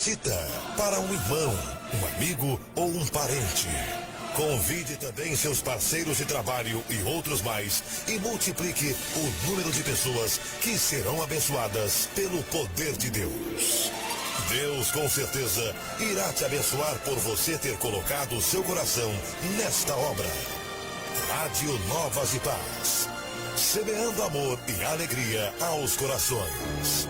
Tita, para um irmão, um amigo ou um parente. Convide também seus parceiros de trabalho e outros mais e multiplique o número de pessoas que serão abençoadas pelo poder de Deus. Deus com certeza irá te abençoar por você ter colocado o seu coração nesta obra. Rádio Novas e Paz, semeando amor e alegria aos corações.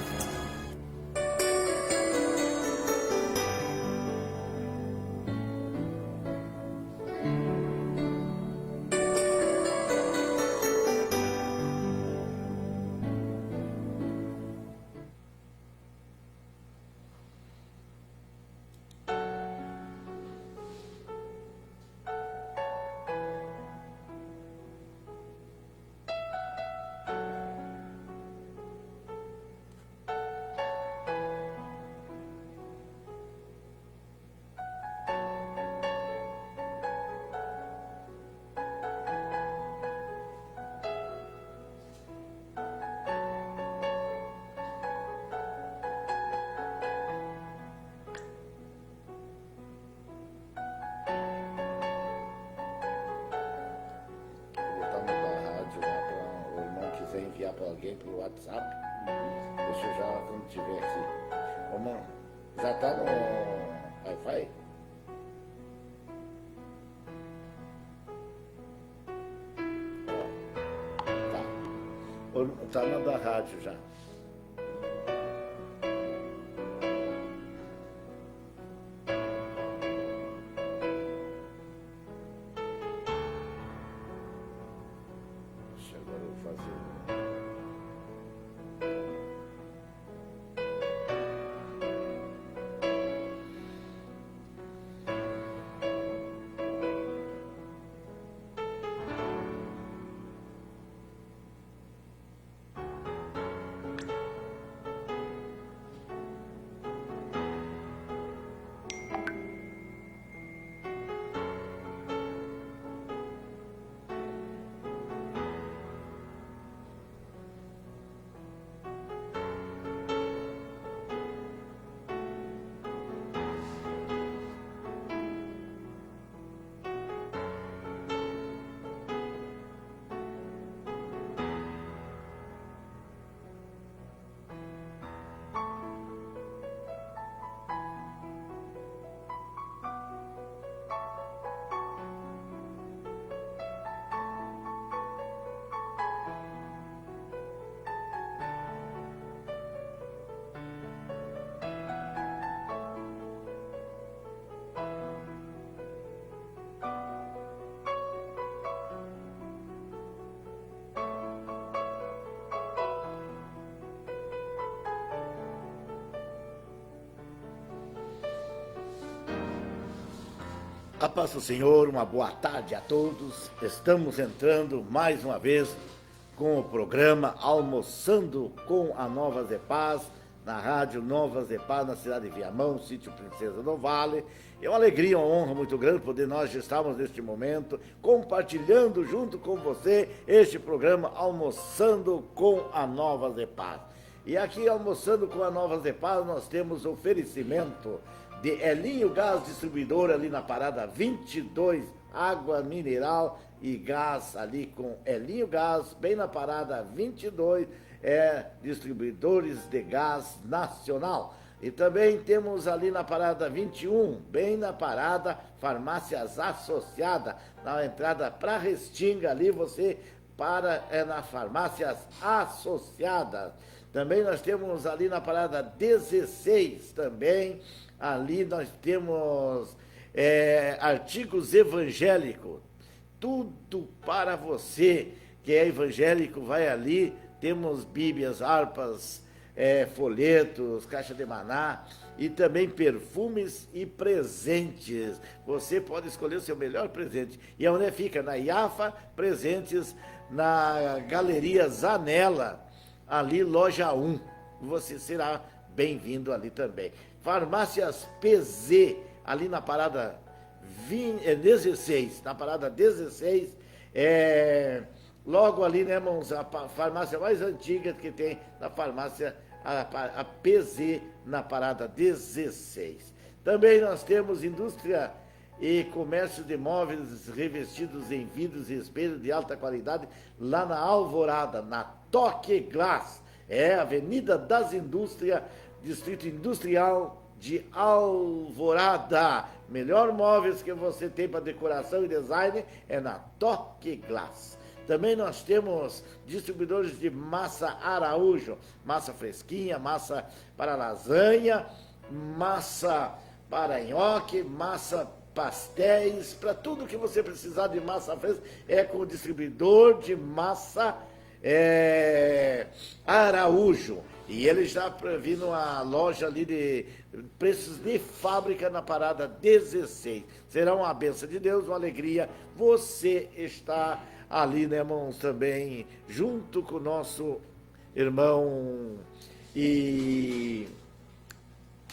Enviar para alguém pelo WhatsApp. Deixa eu já, quando tiver aqui. Ô, mano, já tá no Wi-Fi? Ó, tá. Tá na da rádio já. A paz do Senhor, uma boa tarde a todos. Estamos entrando mais uma vez com o programa Almoçando com a Novas de Paz, na rádio Novas de Paz, na cidade de Viamão, sítio Princesa do Vale. É uma alegria, uma honra muito grande poder nós estarmos neste momento compartilhando junto com você este programa Almoçando com a Novas de Paz. E aqui, Almoçando com a Novas de Paz, nós temos oferecimento de Elinho Gás Distribuidor, ali na parada 22, água mineral e gás ali com Elinho Gás, bem na parada 22, distribuidores de gás nacional. E também temos ali na parada 21, bem na parada Farmácias Associada, na entrada para Restinga, ali você para na Farmácias Associadas. Também nós temos ali na parada 16 também. Ali nós temos artigos evangélicos, tudo para você que é evangélico, vai ali, temos bíblias, harpas, folhetos, caixa de maná e também perfumes e presentes. Você pode escolher o seu melhor presente. E onde fica? Na IAFA Presentes, na Galeria Zanella, ali loja 1. Você será bem-vindo ali também. Farmácias PZ, ali na parada 16, logo ali, né, irmãos, a farmácia mais antiga que tem na farmácia a PZ na parada 16. Também nós temos indústria e comércio de móveis revestidos em vidros e espelhos de alta qualidade lá na Alvorada, na Toque Glass. Avenida das Indústrias, Distrito Industrial de Alvorada. Melhor móveis que você tem para decoração e design é na Toque Glass. Também nós temos distribuidores de massa Araújo, massa fresquinha, massa para lasanha, massa para nhoque, massa pastéis, para tudo que você precisar de massa fresca, com o distribuidor de massa Araújo. E ele já vindo a loja ali de preços de fábrica na parada 16. Será uma bênção de Deus, uma alegria. Você está ali, né, irmãos, também junto com o nosso irmão e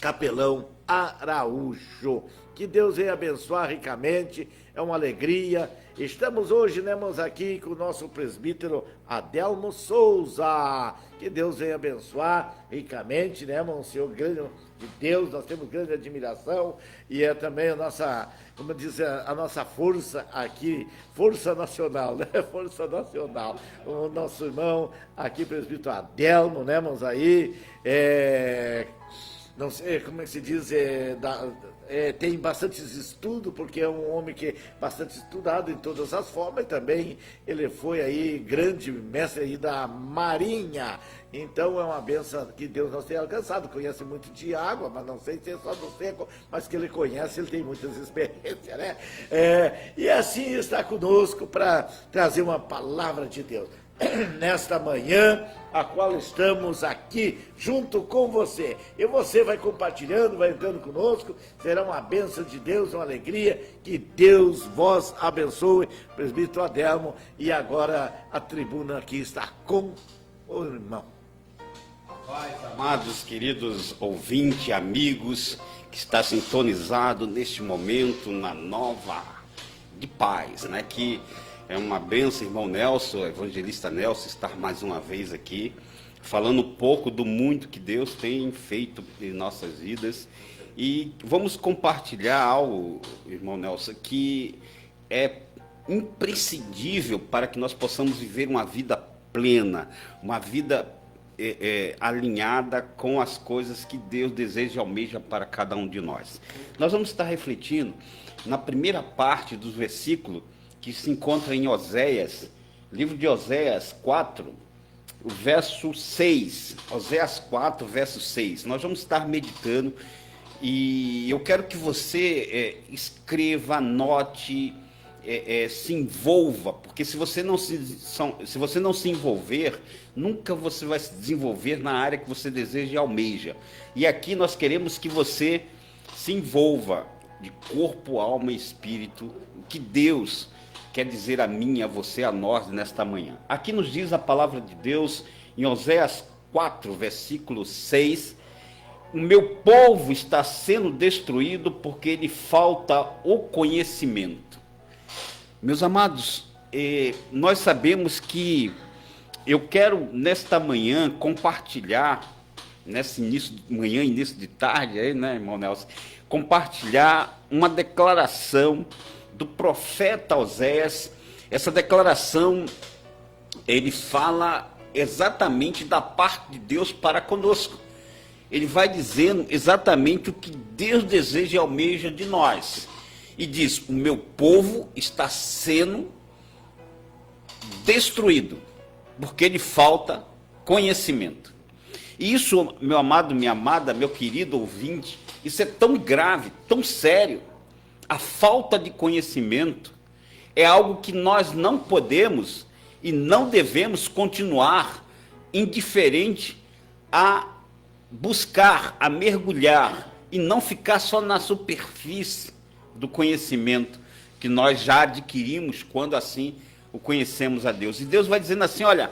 capelão Araújo. Que Deus venha abençoar ricamente, é uma alegria. Estamos hoje, né, irmãos, aqui com o nosso presbítero Adelmo Souza. Que Deus venha abençoar ricamente, né, irmão, Senhor grande de Deus, nós temos grande admiração e é também a nossa, como diz, a nossa força aqui, força nacional, né, força nacional. O nosso irmão aqui, presbítero Adelmo, né, irmãos, aí, não sei como é que se diz, tem bastante estudo, porque é um homem que é bastante estudado em todas as formas, e também ele foi aí grande mestre aí da Marinha. Então é uma benção que Deus nos tenha alcançado. Conhece muito de água, mas não sei se é só do seco, mas que ele conhece, ele tem muitas experiências, né? E assim está conosco para trazer uma palavra de Deus nesta manhã, a qual estamos aqui junto com você. E você vai compartilhando, vai entrando conosco, será uma bênção de Deus, uma alegria, que Deus vos abençoe, presbítero Adelmo, e agora a tribuna aqui está com o irmão. Paz, amados, queridos ouvintes, amigos, que está sintonizado neste momento na Nova de Paz, né, que é uma bênção, irmão Nelson, o evangelista Nelson, estar mais uma vez aqui, falando um pouco do muito que Deus tem feito em nossas vidas. E vamos compartilhar algo, irmão Nelson, que é imprescindível para que nós possamos viver uma vida plena, uma vida alinhada com as coisas que Deus deseja e almeja para cada um de nós. Nós vamos estar refletindo na primeira parte dos versículos que se encontra em Oséias, livro de Oséias 4, o verso 6. Oséias 4, verso 6. Nós vamos estar meditando e eu quero que você escreva, anote, se envolva, porque se você não se envolver, nunca você vai se desenvolver na área que você deseja e almeja. E aqui nós queremos que você se envolva de corpo, alma e espírito, o que Deus quer dizer a mim, a você, a nós nesta manhã. Aqui nos diz a palavra de Deus em Oséias 4, versículo 6, o meu povo está sendo destruído porque lhe falta o conhecimento. Meus amados, nós sabemos que eu quero nesta manhã compartilhar, nesse início de manhã, início de tarde, aí, né, irmão Nelson, compartilhar uma declaração do profeta Oséias. Essa declaração, ele fala exatamente da parte de Deus para conosco. Ele vai dizendo exatamente o que Deus deseja e almeja de nós. E diz, o meu povo está sendo destruído, porque lhe falta conhecimento. E isso, meu amado, minha amada, meu querido ouvinte, isso é tão grave, tão sério. A falta de conhecimento é algo que nós não podemos e não devemos continuar indiferente a buscar, a mergulhar e não ficar só na superfície do conhecimento que nós já adquirimos quando assim o conhecemos a Deus. E Deus vai dizendo assim, olha,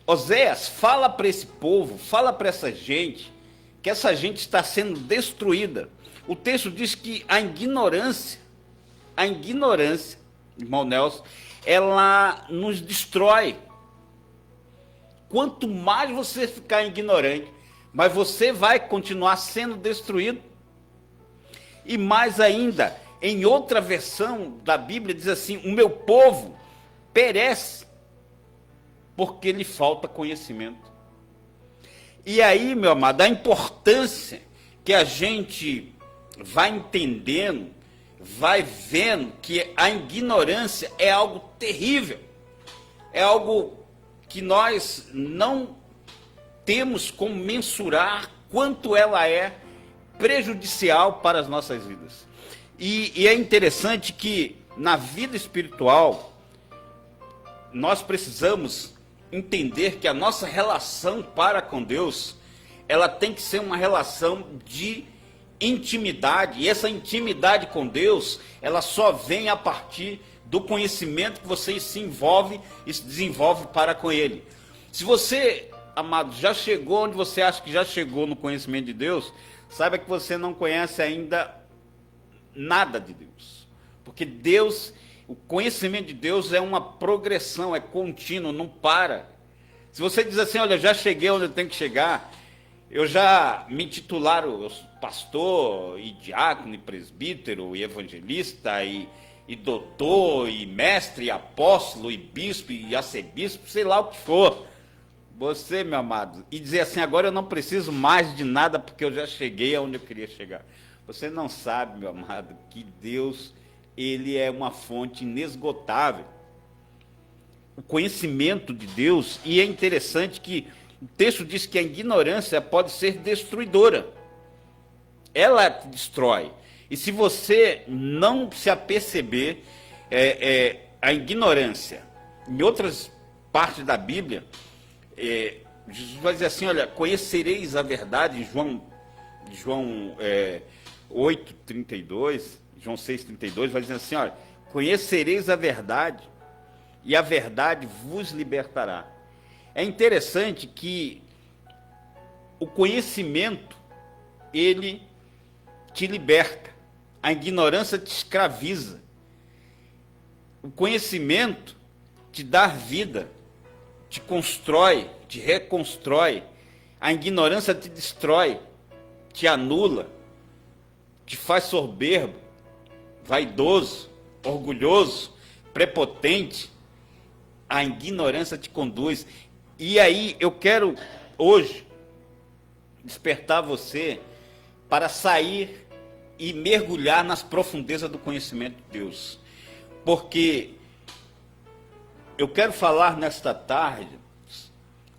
Oséias, fala para esse povo, fala para essa gente, que essa gente está sendo destruída. O texto diz que a ignorância, irmão Nelson, ela nos destrói. Quanto mais você ficar ignorante, mas você vai continuar sendo destruído. E mais ainda, em outra versão da Bíblia diz assim: o meu povo perece porque lhe falta conhecimento. E aí, meu amado, a importância que a gente vai entendendo, vai vendo que a ignorância é algo terrível, é algo que nós não temos como mensurar quanto ela é prejudicial para as nossas vidas. E é interessante que na vida espiritual nós precisamos entender que a nossa relação para com Deus, ela tem que ser uma relação de intimidade, e essa intimidade com Deus, ela só vem a partir do conhecimento que você se envolve e se desenvolve para com Ele. Se você, amado, já chegou onde você acha que já chegou no conhecimento de Deus, saiba que você não conhece ainda nada de Deus, porque Deus, o conhecimento de Deus é uma progressão, é contínuo, não para. Se você diz assim: olha, eu já cheguei onde eu tenho que chegar, eu já me titularam pastor, e diácono, e presbítero, e evangelista, e doutor, e mestre, e apóstolo, e bispo, e arcebispo, sei lá o que for. Você, meu amado, e dizer assim: agora eu não preciso mais de nada porque eu já cheguei aonde eu queria chegar. Você não sabe, meu amado, que Deus, Ele é uma fonte inesgotável. O conhecimento de Deus, e é interessante que o texto diz que a ignorância pode ser destruidora. Ela destrói. E se você não se aperceber, a ignorância, em outras partes da Bíblia, Jesus vai dizer assim: olha, conhecereis a verdade, João 8:32, João 6:32, vai dizer assim: olha, conhecereis a verdade, e a verdade vos libertará. É interessante que o conhecimento, ele te liberta, a ignorância te escraviza. O conhecimento te dá vida, te constrói, te reconstrói. A ignorância te destrói, te anula, te faz soberbo, vaidoso, orgulhoso, prepotente. A ignorância te conduz. E aí eu quero hoje despertar você para sair e mergulhar nas profundezas do conhecimento de Deus. Porque eu quero falar nesta tarde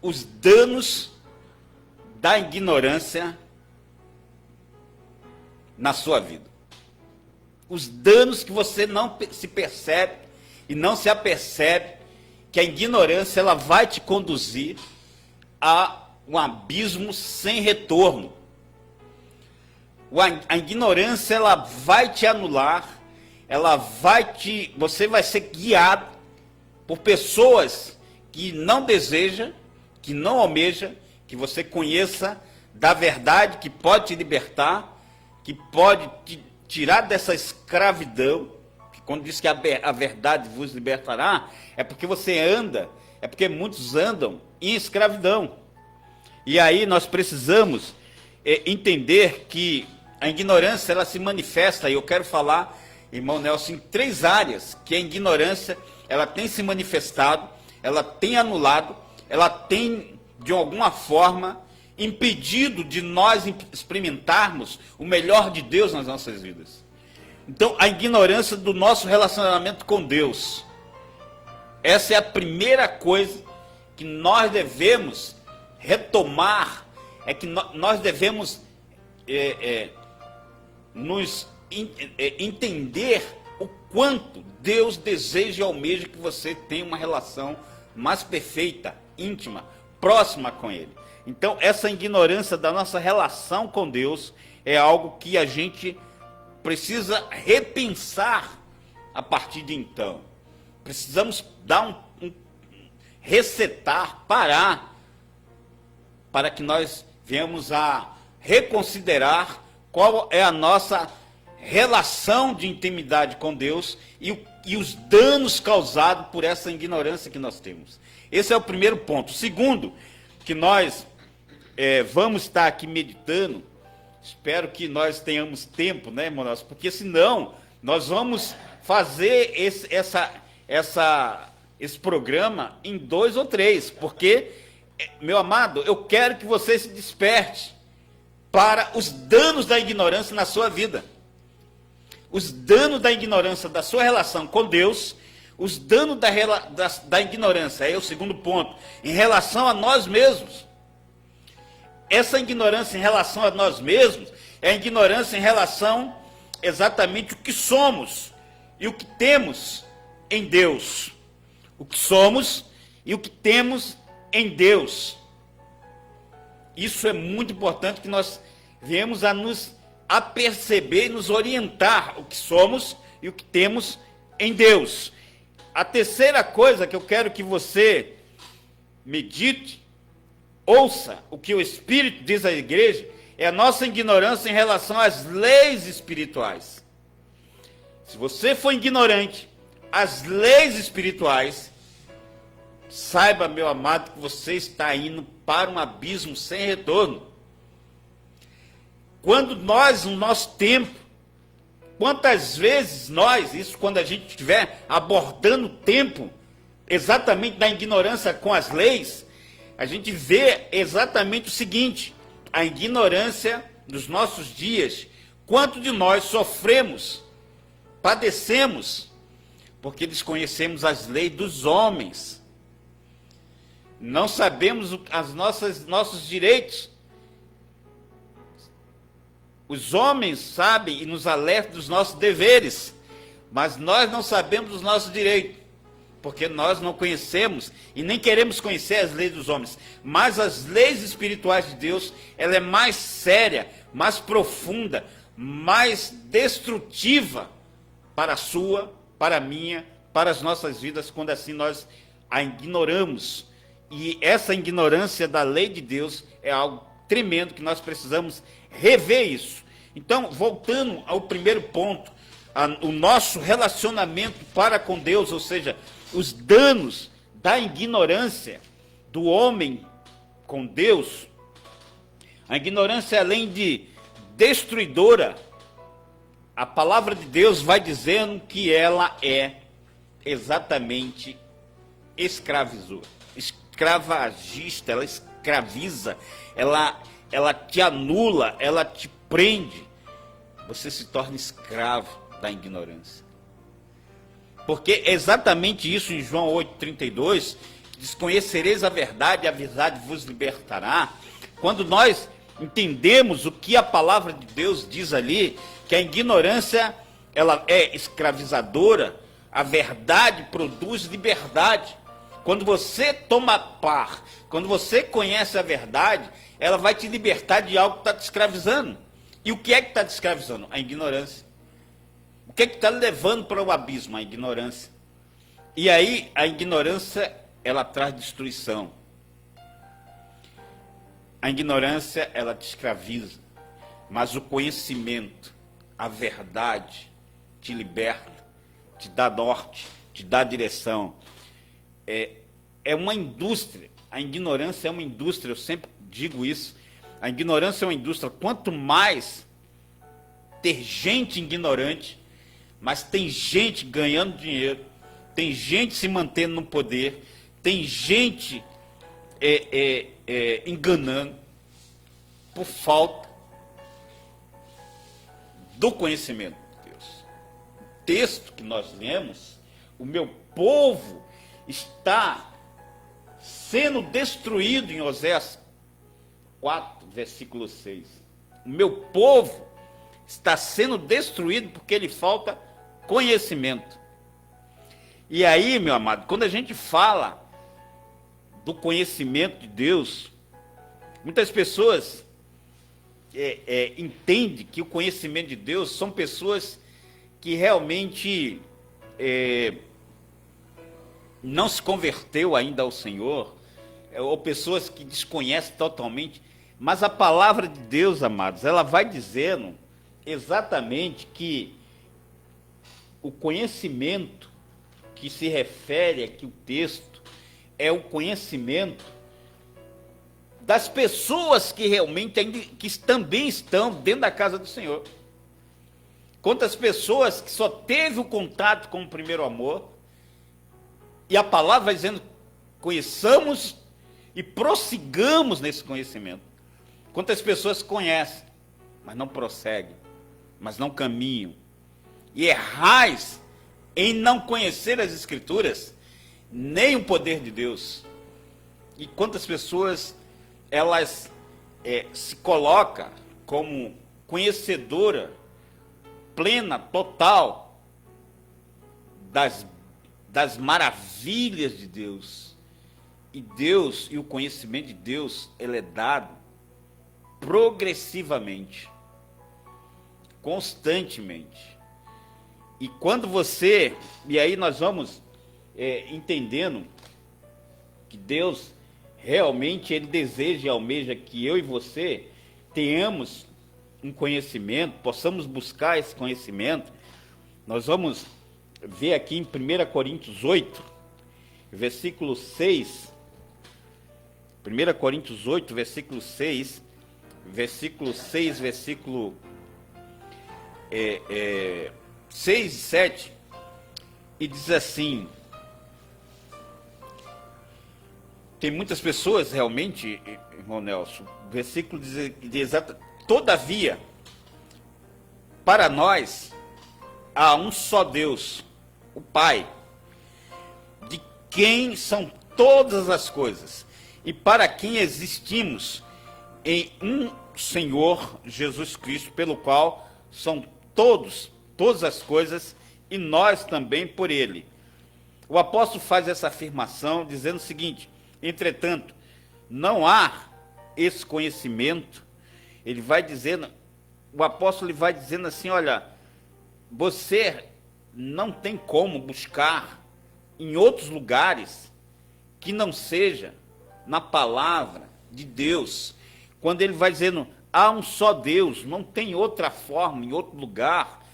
os danos da ignorância na sua vida. Os danos que você não se percebe e não se apercebe, que a ignorância ela vai te conduzir a um abismo sem retorno. A ignorância ela vai te anular, você vai ser guiado por pessoas que não deseja, que não almeja, que você conheça da verdade, que pode te libertar, que pode te tirar dessa escravidão. Quando diz que a verdade vos libertará, é porque é porque muitos andam em escravidão. E aí nós precisamos entender que a ignorância ela se manifesta, e eu quero falar, irmão Nelson, em 3 áreas que a ignorância ela tem se manifestado, ela tem anulado, ela tem de alguma forma impedido de nós experimentarmos o melhor de Deus nas nossas vidas. Então, a ignorância do nosso relacionamento com Deus. Essa é a primeira coisa que nós devemos retomar, é que nós devemos entender o quanto Deus deseja e almeja que você tenha uma relação mais perfeita, íntima, próxima com Ele. Então, essa ignorância da nossa relação com Deus é algo que a gente precisa repensar a partir de então. Precisamos dar resetar, parar, para que nós venhamos a reconsiderar qual é a nossa relação de intimidade com Deus e os danos causados por essa ignorância que nós temos. Esse é o primeiro ponto. O segundo, que nós vamos estar aqui meditando. Espero que nós tenhamos tempo, né, irmãos? Porque senão nós vamos fazer esse programa em 2 ou 3. Porque, meu amado, eu quero que você se desperte para os danos da ignorância na sua vida. Os danos da ignorância da sua relação com Deus, os danos da ignorância, é o segundo ponto, em relação a nós mesmos. Essa ignorância em relação a nós mesmos é a ignorância em relação exatamente o que somos e o que temos em Deus. O que somos e o que temos em Deus. Isso é muito importante, que nós viemos a perceber e nos orientar o que somos e o que temos em Deus. A terceira coisa que eu quero que você medite, ouça o que o Espírito diz à igreja, é a nossa ignorância em relação às leis espirituais. Se você for ignorante às leis espirituais, saiba, meu amado, que você está indo para um abismo sem retorno. Quando nós, no nosso tempo, quantas vezes nós, isso quando a gente estiver abordando o tempo, exatamente da ignorância com as leis, a gente vê exatamente o seguinte: a ignorância dos nossos dias, quanto de nós sofremos, padecemos, porque desconhecemos as leis dos homens, não sabemos nossos direitos. Os homens sabem e nos alertam dos nossos deveres, mas nós não sabemos dos nossos direitos, porque nós não conhecemos e nem queremos conhecer as leis dos homens. Mas as leis espirituais de Deus, ela é mais séria, mais profunda, mais destrutiva para a sua, para a minha, para as nossas vidas, quando assim nós a ignoramos. E essa ignorância da lei de Deus é algo tremendo, que nós precisamos rever isso. Então, voltando ao primeiro ponto, o nosso relacionamento para com Deus, ou seja, os danos da ignorância do homem com Deus. A ignorância, além de destruidora, a palavra de Deus vai dizendo que ela é exatamente escravagista, ela escraviza, ela te anula, ela te prende. Você se torna escravo da ignorância. Porque é exatamente isso em João 8,32, diz: conhecereis a verdade vos libertará. Quando nós entendemos o que a palavra de Deus diz ali, que a ignorância, ela é escravizadora, a verdade produz liberdade. Quando você toma par, quando você conhece a verdade, ela vai te libertar de algo que está te escravizando. E o que é que está te escravizando? A ignorância. O que é que está levando para o abismo? A ignorância. E aí, a ignorância, ela traz destruição. A ignorância, ela te escraviza. Mas o conhecimento, a verdade, te liberta, te dá norte, te dá direção. É uma indústria. A ignorância é uma indústria, eu sempre digo isso. A ignorância é uma indústria. Quanto mais ter gente ignorante, mas tem gente ganhando dinheiro, tem gente se mantendo no poder, tem gente enganando por falta do conhecimento de Deus. O texto que nós lemos, o meu povo está sendo destruído, em Oséias 4, versículo 6. O meu povo está sendo destruído porque lhe falta conhecimento. E aí, meu amado, quando a gente fala do conhecimento de Deus, muitas pessoas entendem que o conhecimento de Deus são pessoas que realmente não se converteu ainda ao Senhor, ou pessoas que desconhecem totalmente. Mas a palavra de Deus, amados, ela vai dizendo exatamente que o conhecimento que se refere aqui o texto é o conhecimento das pessoas que realmente ainda, que também estão dentro da casa do Senhor. Quantas pessoas que só teve o contato com o primeiro amor, e a palavra vai dizendo, conheçamos e prossigamos nesse conhecimento. Quantas pessoas conhecem, mas não prosseguem, mas não caminham, e errais em não conhecer as Escrituras, nem o poder de Deus. E quantas pessoas, elas se colocam como conhecedora plena, total, das maravilhas de Deus. E Deus, e o conhecimento de Deus, ele é dado progressivamente, constantemente. E quando você, e aí nós vamos entendendo que Deus realmente, ele deseja e almeja que eu e você tenhamos um conhecimento, possamos buscar esse conhecimento. Nós vamos ver aqui em 1 Coríntios 8, versículo 6, 1 Coríntios 8, versículo 6, versículo 6, versículo 6 e 7, e diz assim, tem muitas pessoas realmente, irmão Nelson, o versículo diz todavia, para nós, há um só Deus, o Pai, de quem são todas as coisas, e para quem existimos em um Senhor Jesus Cristo, pelo qual são todas as coisas, e nós também por ele. O apóstolo faz essa afirmação dizendo o seguinte, entretanto, não há esse conhecimento, ele vai dizendo, o apóstolo ele vai dizendo assim, olha, você não tem como buscar em outros lugares que não seja na palavra de Deus. Quando ele vai dizendo, há um só Deus, não tem outra forma, em outro lugar,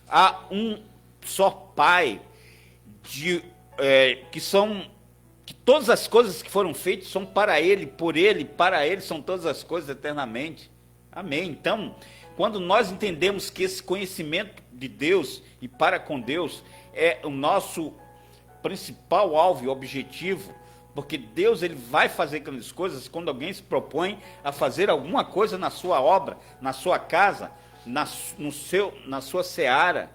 há um só Pai, que todas as coisas que foram feitas são para Ele, por Ele, para Ele são todas as coisas eternamente. Amém. Então, quando nós entendemos que esse conhecimento de Deus e para com Deus é o nosso principal alvo e objetivo, porque Deus ele vai fazer grandes coisas quando alguém se propõe a fazer alguma coisa na sua obra, na sua casa, na sua seara,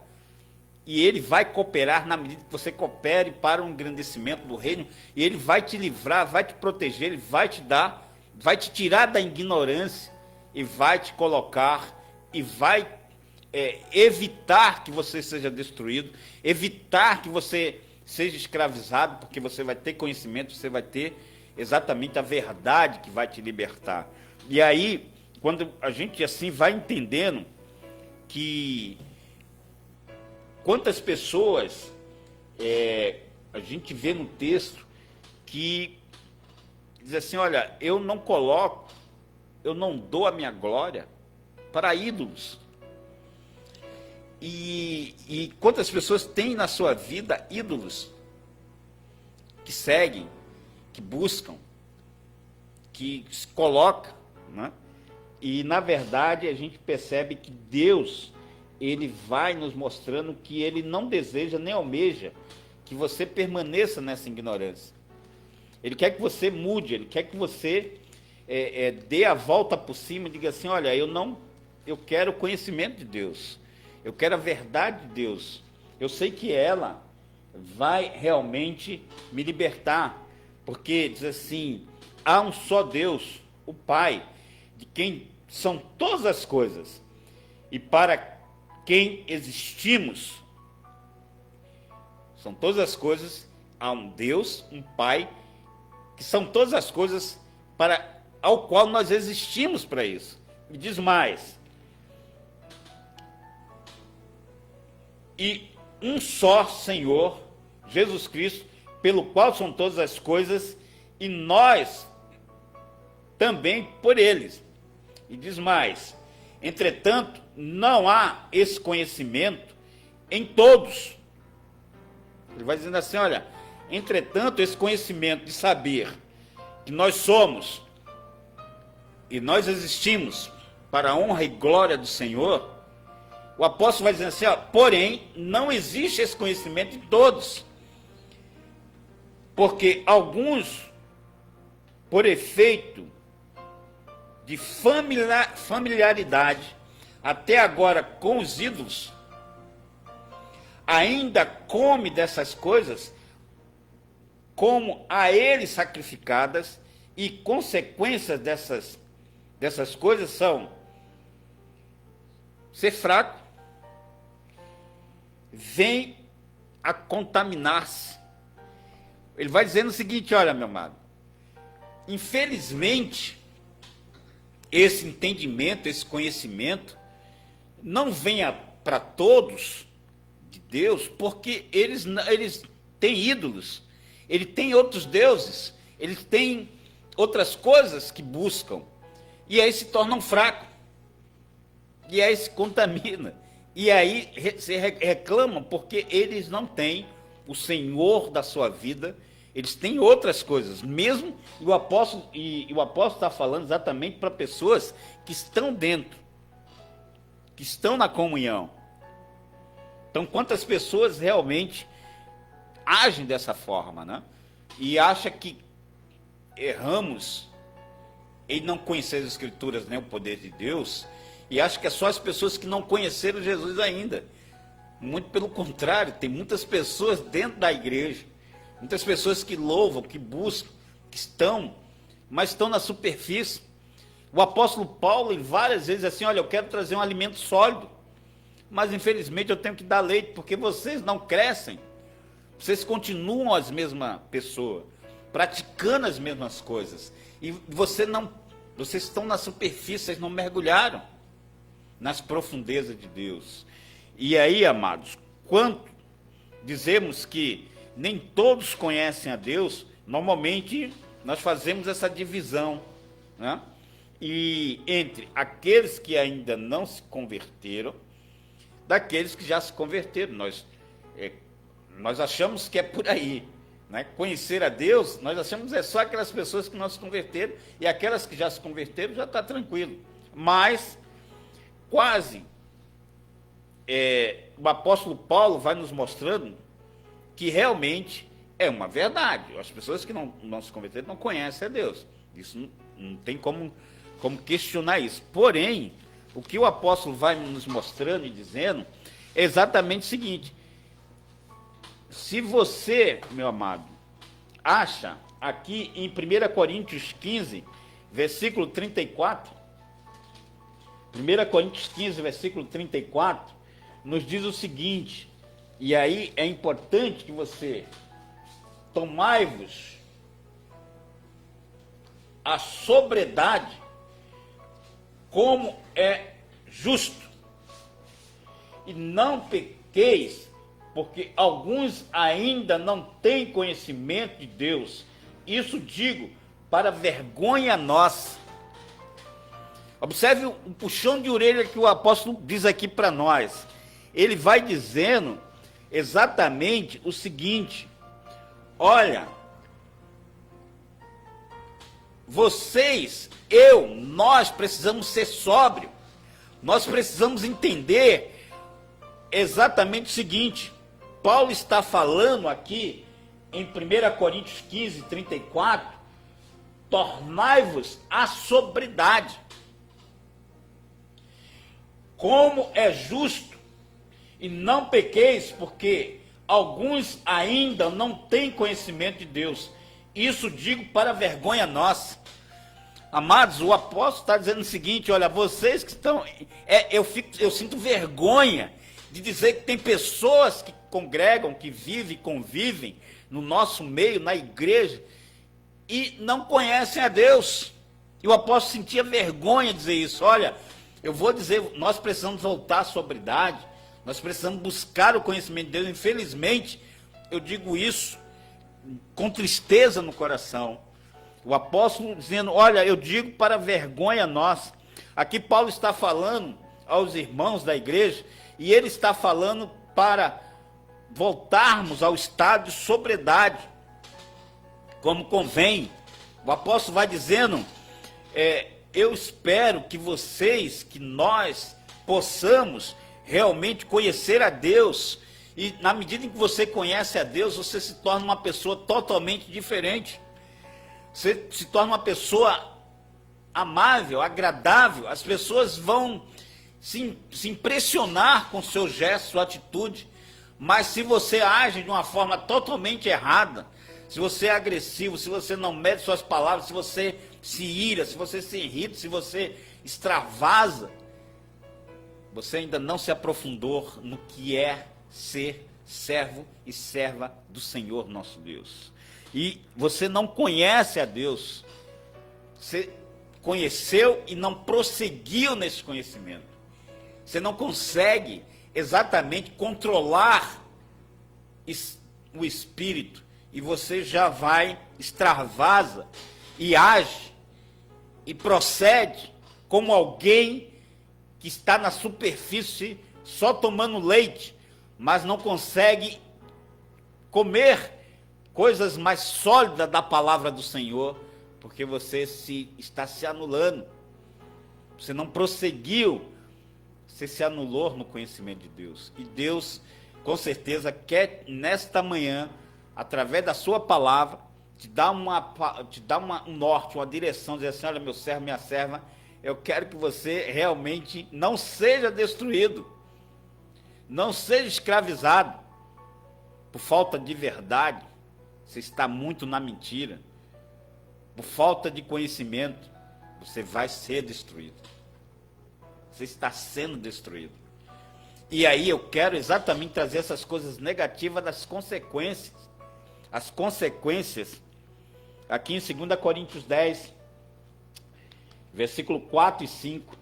e ele vai cooperar na medida que você coopere para o engrandecimento do reino, e ele vai te livrar, vai te proteger, ele vai te dar, vai te tirar da ignorância, e vai te colocar, e vai evitar que você seja destruído, evitar que você seja escravizado, porque você vai ter conhecimento, você vai ter exatamente a verdade que vai te libertar. E aí, quando a gente assim vai entendendo que quantas pessoas a gente vê no texto que diz assim, olha, eu não dou a minha glória para ídolos. E quantas pessoas têm na sua vida ídolos que seguem, que buscam, que se colocam, né? E na verdade a gente percebe que Deus, ele vai nos mostrando que ele não deseja nem almeja que você permaneça nessa ignorância. Ele quer que você mude, ele quer que você dê a volta por cima e diga assim, olha, eu quero o conhecimento de Deus, eu quero a verdade de Deus, eu sei que ela vai realmente me libertar, porque diz assim, há um só Deus, o Pai, de quem são todas as coisas, e para quem existimos, são todas as coisas, há um Deus, um Pai, que são todas as coisas ao qual nós existimos para isso. E diz mais, e um só Senhor, Jesus Cristo, pelo qual são todas as coisas, e nós também por eles. E diz mais, entretanto, não há esse conhecimento em todos. Ele vai dizendo assim, olha, entretanto, esse conhecimento de saber que nós somos e nós existimos para a honra e glória do Senhor, o apóstolo vai dizendo assim, ó, porém, não existe esse conhecimento em todos, porque alguns, por efeito de familiaridade até agora com os ídolos, ainda come dessas coisas como a eles sacrificadas, e consequências dessas coisas são ser fraco, vem a contaminar-se. Ele vai dizendo o seguinte, olha, meu amado, infelizmente, esse entendimento, esse conhecimento, não venha para todos de Deus, porque eles têm ídolos, eles têm outros deuses, eles têm outras coisas que buscam, e aí se tornam fracos, e aí se contamina, e aí se reclamam porque eles não têm o Senhor da sua vida, eles têm outras coisas, mesmo, e o apóstolo está falando exatamente para pessoas que estão dentro, que estão na comunhão. Então, quantas pessoas realmente agem dessa forma, né? E acham que erramos em não conhecer as Escrituras, nem o poder de Deus, e acham que é só as pessoas que não conheceram Jesus ainda. Muito pelo contrário, tem muitas pessoas dentro da igreja, muitas pessoas que louvam, que buscam, que estão, mas estão na superfície. O apóstolo Paulo, várias vezes, assim, olha, eu quero trazer um alimento sólido, mas infelizmente eu tenho que dar leite, porque vocês não crescem, vocês continuam as mesmas pessoas, praticando as mesmas coisas, e vocês estão na superfície, vocês não mergulharam nas profundezas de Deus. E aí, amados, quando dizemos que nem todos conhecem a Deus, normalmente nós fazemos essa divisão, né? E entre aqueles que ainda não se converteram, daqueles que já se converteram. Nós achamos que é por aí, né? Conhecer a Deus, nós achamos que é só aquelas pessoas que não se converteram, e aquelas que já se converteram já está tranquilo. Mas quase o apóstolo Paulo vai nos mostrando que realmente é uma verdade. As pessoas que não se converteram não conhecem a Deus. Isso não tem como questionar isso. Porém, o que o apóstolo vai nos mostrando e dizendo é exatamente o seguinte: se você, meu amado, acha aqui em 1 Coríntios 15, versículo 34, 1 Coríntios 15, versículo 34, nos diz o seguinte, e aí é importante que você tomai-vos a sobriedade como é justo, e não pequeis, porque alguns ainda não têm conhecimento de Deus. Isso digo para vergonha nossa. Observe o puxão de orelha que o apóstolo diz aqui para nós. Ele vai dizendo exatamente o seguinte: olha, vocês, nós precisamos ser sóbrios, nós precisamos entender exatamente o seguinte. Paulo está falando aqui em 1 Coríntios 15, 34, tornai-vos a sobriedade, como é justo, e não pequeis, porque alguns ainda não têm conhecimento de Deus. Isso digo para vergonha nossa. Amados, o apóstolo está dizendo o seguinte: olha, vocês que estão... eu sinto vergonha de dizer que tem pessoas que congregam, que vivem, convivem no nosso meio, na igreja, e não conhecem a Deus. E o apóstolo sentia vergonha de dizer isso. Olha, eu vou dizer, nós precisamos voltar à sobriedade, nós precisamos buscar o conhecimento de Deus. Infelizmente, eu digo isso com tristeza no coração. O apóstolo dizendo, olha, eu digo para vergonha nossa. Aqui Paulo está falando aos irmãos da igreja, e ele está falando para voltarmos ao estado de sobriedade, como convém. O apóstolo vai dizendo, eu espero que nós possamos realmente conhecer a Deus. E na medida em que você conhece a Deus, você se torna uma pessoa totalmente diferente. Você se torna uma pessoa amável, agradável. As pessoas vão se impressionar com seu gesto, sua atitude. Mas se você age de uma forma totalmente errada, se você é agressivo, se você não mede suas palavras, se você se ira, se você se irrita, se você extravasa, você ainda não se aprofundou no que é ser servo e serva do Senhor nosso Deus. E você não conhece a Deus. Você conheceu e não prosseguiu nesse conhecimento. Você não consegue exatamente controlar o espírito, e você já vai, extravasa e age e procede como alguém que está na superfície só tomando leite, mas não consegue comer coisas mais sólidas da palavra do Senhor, porque você está se anulando. Você não prosseguiu, você se anulou no conhecimento de Deus. E Deus, com certeza, quer nesta manhã, através da sua palavra, te dar um norte, uma direção, dizer assim: olha, meu servo, minha serva, eu quero que você realmente não seja destruído, não seja escravizado por falta de verdade. Você está muito na mentira, por falta de conhecimento, você vai ser destruído. Você está sendo destruído. E aí eu quero exatamente trazer essas coisas negativas das consequências. As consequências, aqui em 2 Coríntios 10, versículo 4 e 5.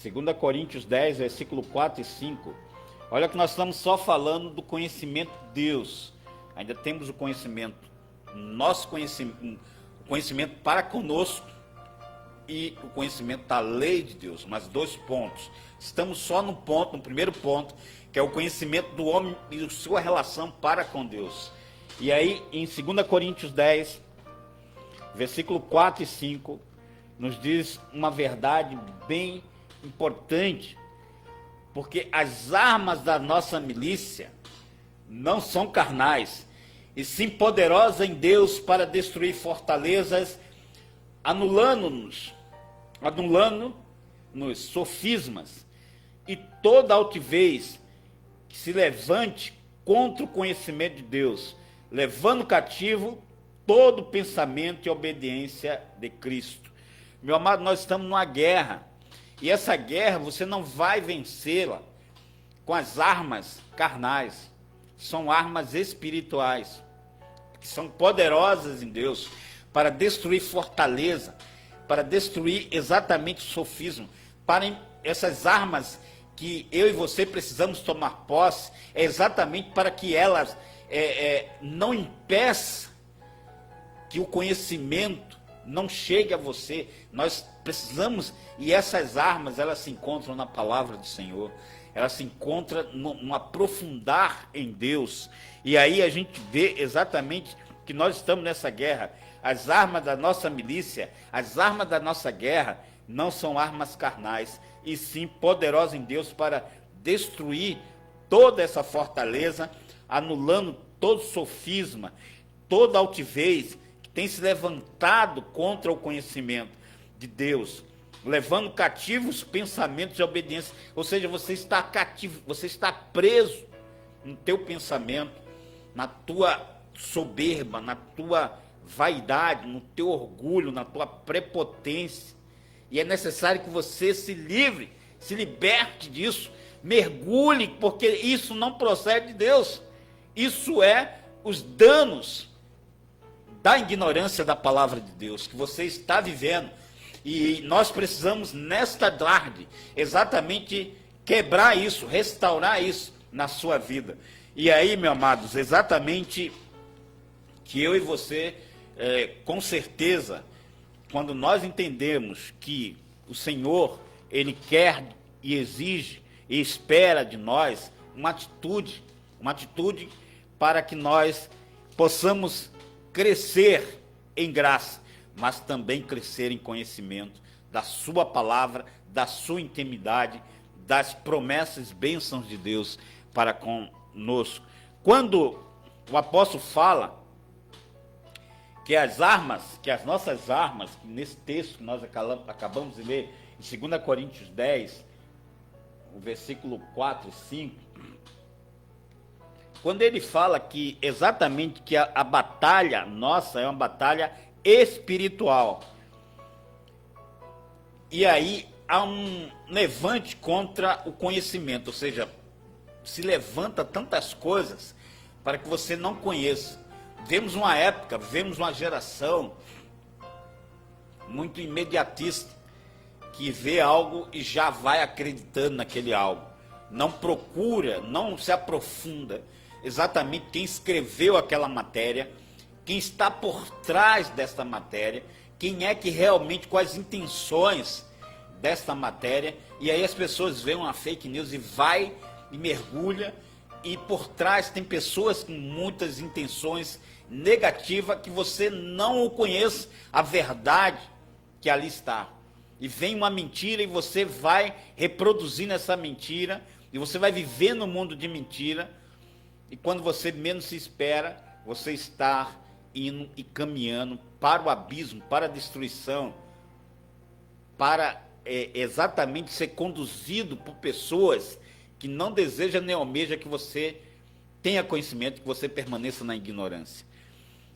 2 Coríntios 10, versículo 4 e 5. Olha que nós estamos só falando do conhecimento de Deus. Ainda temos o conhecimento, nosso conhecimento, o conhecimento para conosco e o conhecimento da lei de Deus. Mas 2 pontos. Estamos só no primeiro ponto, que é o conhecimento do homem e sua relação para com Deus. E aí, em 2 Coríntios 10, versículo 4 e 5, nos diz uma verdade bem importante, porque as armas da nossa milícia não são carnais, e sim poderosas em Deus para destruir fortalezas, anulando-nos sofismas e toda altivez que se levante contra o conhecimento de Deus, levando cativo todo pensamento e obediência de Cristo. Meu amado, nós estamos numa guerra, e essa guerra você não vai vencê-la com as armas carnais, são armas espirituais, que são poderosas em Deus para destruir fortaleza, para destruir exatamente o sofismo. Para essas armas que eu e você precisamos tomar posse, é exatamente para que elas não impeçam que o conhecimento não chegue a você. Nós precisamos, e essas armas, elas se encontram na palavra do Senhor, elas se encontram no aprofundar em Deus. E aí a gente vê exatamente que nós estamos nessa guerra. As armas da nossa milícia, as armas da nossa guerra, não são armas carnais, e sim poderosas em Deus para destruir toda essa fortaleza, anulando todo sofisma, toda altivez que tem se levantado contra o conhecimento de Deus, levando cativos pensamentos de obediência. Ou seja, você está cativo, você está preso no teu pensamento, na tua soberba, na tua vaidade, no teu orgulho, na tua prepotência. E é necessário que você se livre, se liberte disso, mergulhe, porque isso não procede de Deus. Isso é os danos da ignorância da palavra de Deus que você está vivendo. E nós precisamos, nesta tarde, exatamente quebrar isso, restaurar isso na sua vida. E aí, meus amados, exatamente que eu e você, com certeza, quando nós entendemos que o Senhor, Ele quer e exige e espera de nós uma atitude para que nós possamos crescer em graça, mas também crescer em conhecimento da sua palavra, da sua intimidade, das promessas, bênçãos de Deus para conosco. Quando o apóstolo fala que as nossas armas, nesse texto que nós acabamos de ler, em 2 Coríntios 10, o versículo 4 e 5, quando ele fala que exatamente que a batalha nossa é uma batalha espiritual, e aí há um levante contra o conhecimento, ou seja, se levanta tantas coisas para que você não conheça. Vemos uma época, vemos uma geração muito imediatista, que vê algo e já vai acreditando naquele algo. Não procura, não se aprofunda exatamente quem escreveu aquela matéria, quem está por trás desta matéria, quem é que realmente, quais intenções desta matéria, e aí as pessoas veem uma fake news e vai e mergulha, e por trás tem pessoas com muitas intenções negativas que você não o conhece a verdade que ali está. E vem uma mentira e você vai reproduzindo essa mentira, e você vai viver no mundo de mentira, e quando você menos se espera, você está indo e caminhando para o abismo, para a destruição, para exatamente ser conduzido por pessoas que não desejam nem almejam que você tenha conhecimento, que você permaneça na ignorância.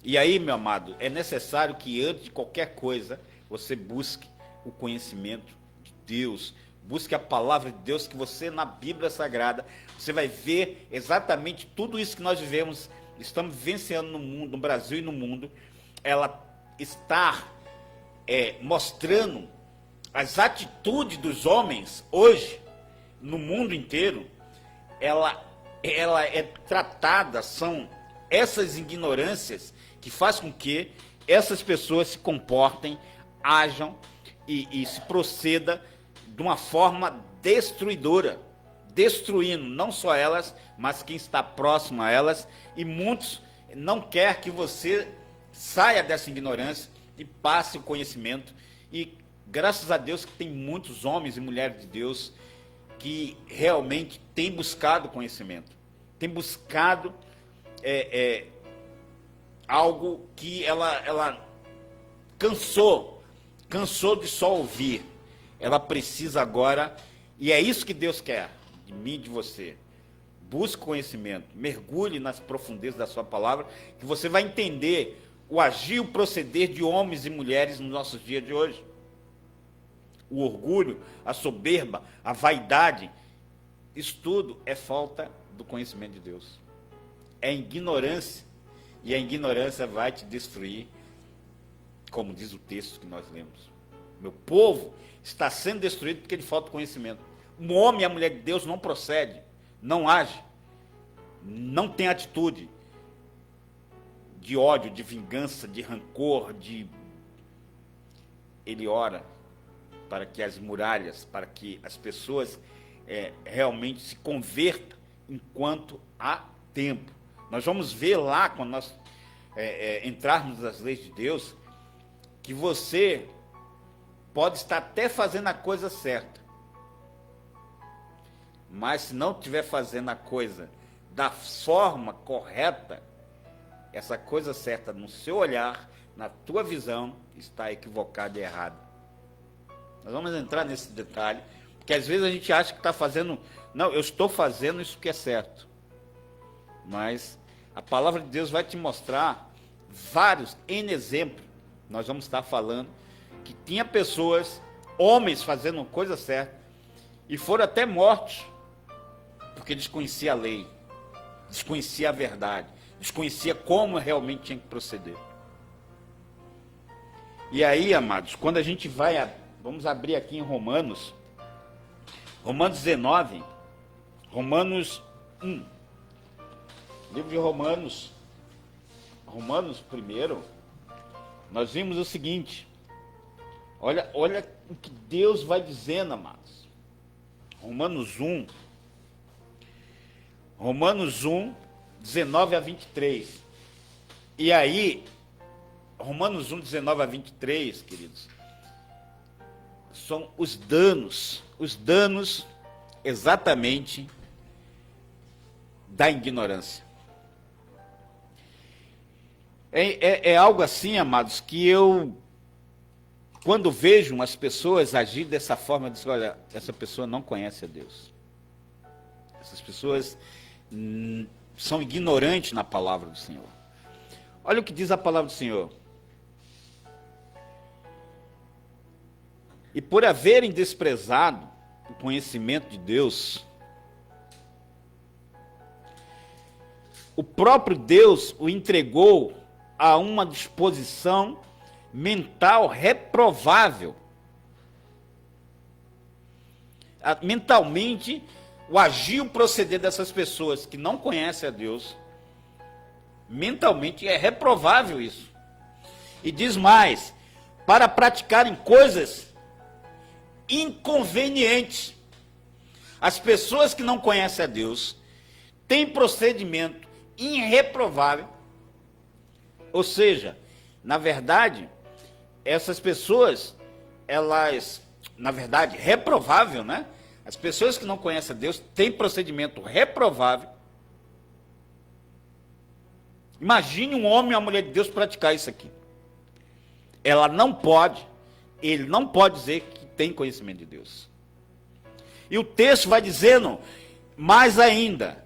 E aí, meu amado, é necessário que antes de qualquer coisa, você busque o conhecimento de Deus, busque a palavra de Deus, que você, na Bíblia Sagrada, você vai ver exatamente tudo isso que nós vivemos, estamos vivenciando no mundo, no Brasil e no mundo, ela está mostrando as atitudes dos homens hoje, no mundo inteiro, ela é tratada, são essas ignorâncias que faz com que essas pessoas se comportem, ajam e se proceda de uma forma destruidora, destruindo não só elas, mas quem está próximo a elas, e muitos não querem que você saia dessa ignorância e passe o conhecimento, e graças a Deus que tem muitos homens e mulheres de Deus que realmente têm buscado conhecimento, têm buscado algo que ela cansou de só ouvir. Ela precisa agora, e é isso que Deus quer de mim e de você. Busque conhecimento, mergulhe nas profundezas da sua palavra, que você vai entender o agir e o proceder de homens e mulheres nos nossos dias de hoje. O orgulho, a soberba, a vaidade, isso tudo é falta do conhecimento de Deus. É ignorância, e a ignorância vai te destruir, como diz o texto que nós lemos. Meu povo está sendo destruído porque lhe falta conhecimento. O homem e a mulher de Deus não procede, não age, não tem atitude de ódio, de vingança, de rancor, ele ora para que as muralhas, para que as pessoas realmente se convertam enquanto há tempo. Nós vamos ver lá, quando nós entrarmos nas leis de Deus, que você pode estar até fazendo a coisa certa, mas se não estiver fazendo a coisa da forma correta, essa coisa certa no seu olhar, na tua visão, está equivocada e errada. Nós vamos entrar nesse detalhe, porque às vezes a gente acha que está fazendo, não, eu estou fazendo isso que é certo, mas a palavra de Deus vai te mostrar vários exemplos. Nós vamos estar falando que tinha pessoas, homens fazendo coisa certa, e foram até mortos, porque desconhecia a lei, desconhecia a verdade, desconhecia como realmente tinha que proceder. E aí, amados, quando a gente vamos abrir aqui em Romanos 19, Romanos 1, livro de Romanos primeiro, nós vimos o seguinte, olha o que Deus vai dizendo, amados. Romanos 1, 19 a 23. E aí, Romanos 1, 19 a 23, queridos, são os danos exatamente da ignorância. É algo assim, amados, que eu, quando vejo umas pessoas agir dessa forma, eu digo, olha, essa pessoa não conhece a Deus. Essas pessoas são ignorantes na palavra do Senhor. Olha o que diz a palavra do Senhor. E por haverem desprezado o conhecimento de Deus, o próprio Deus o entregou a uma disposição mental reprovável. Mentalmente, o agir e o proceder dessas pessoas que não conhecem a Deus, mentalmente é reprovável isso. E diz mais, para praticarem coisas inconvenientes. As pessoas que não conhecem a Deus têm procedimento irreprovável. Ou seja, na verdade, essas pessoas, elas, na verdade, reprovável, né? As pessoas que não conhecem a Deus têm procedimento reprovável. Imagine um homem e uma mulher de Deus praticar isso aqui. Ela não pode, ele não pode dizer que tem conhecimento de Deus. E o texto vai dizendo, mais ainda,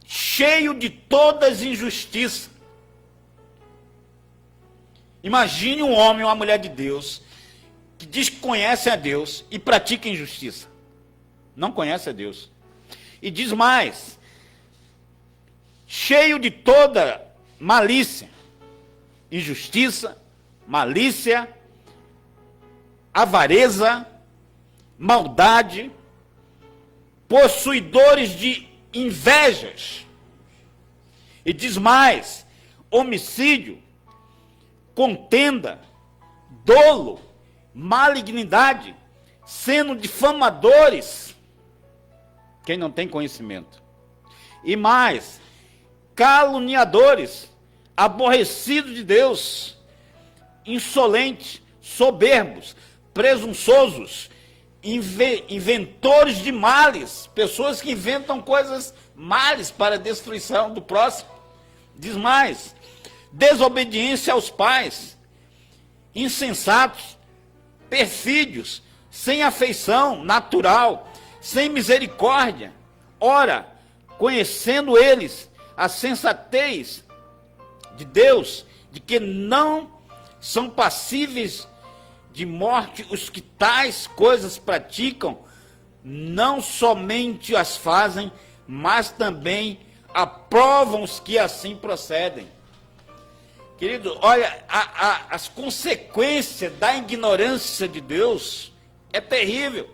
cheio de todas injustiças. Imagine um homem ou uma mulher de Deus que diz que conhece a Deus e pratica injustiça. Não conhece a Deus. E diz mais, cheio de toda malícia, injustiça, malícia, avareza, maldade, possuidores de invejas. E diz mais, homicídio, contenda, dolo, malignidade, sendo difamadores, quem não tem conhecimento. E mais, caluniadores, aborrecidos de Deus, insolentes, soberbos, presunçosos, inventores de males, pessoas que inventam coisas males para a destruição do próximo. Diz mais, desobediência aos pais, insensatos, perfídios, sem afeição natural, sem misericórdia. Ora, conhecendo eles a sensatez de Deus, de que não são passíveis de morte os que tais coisas praticam, não somente as fazem, mas também aprovam os que assim procedem. Querido, olha, as consequências da ignorância de Deus é terrível.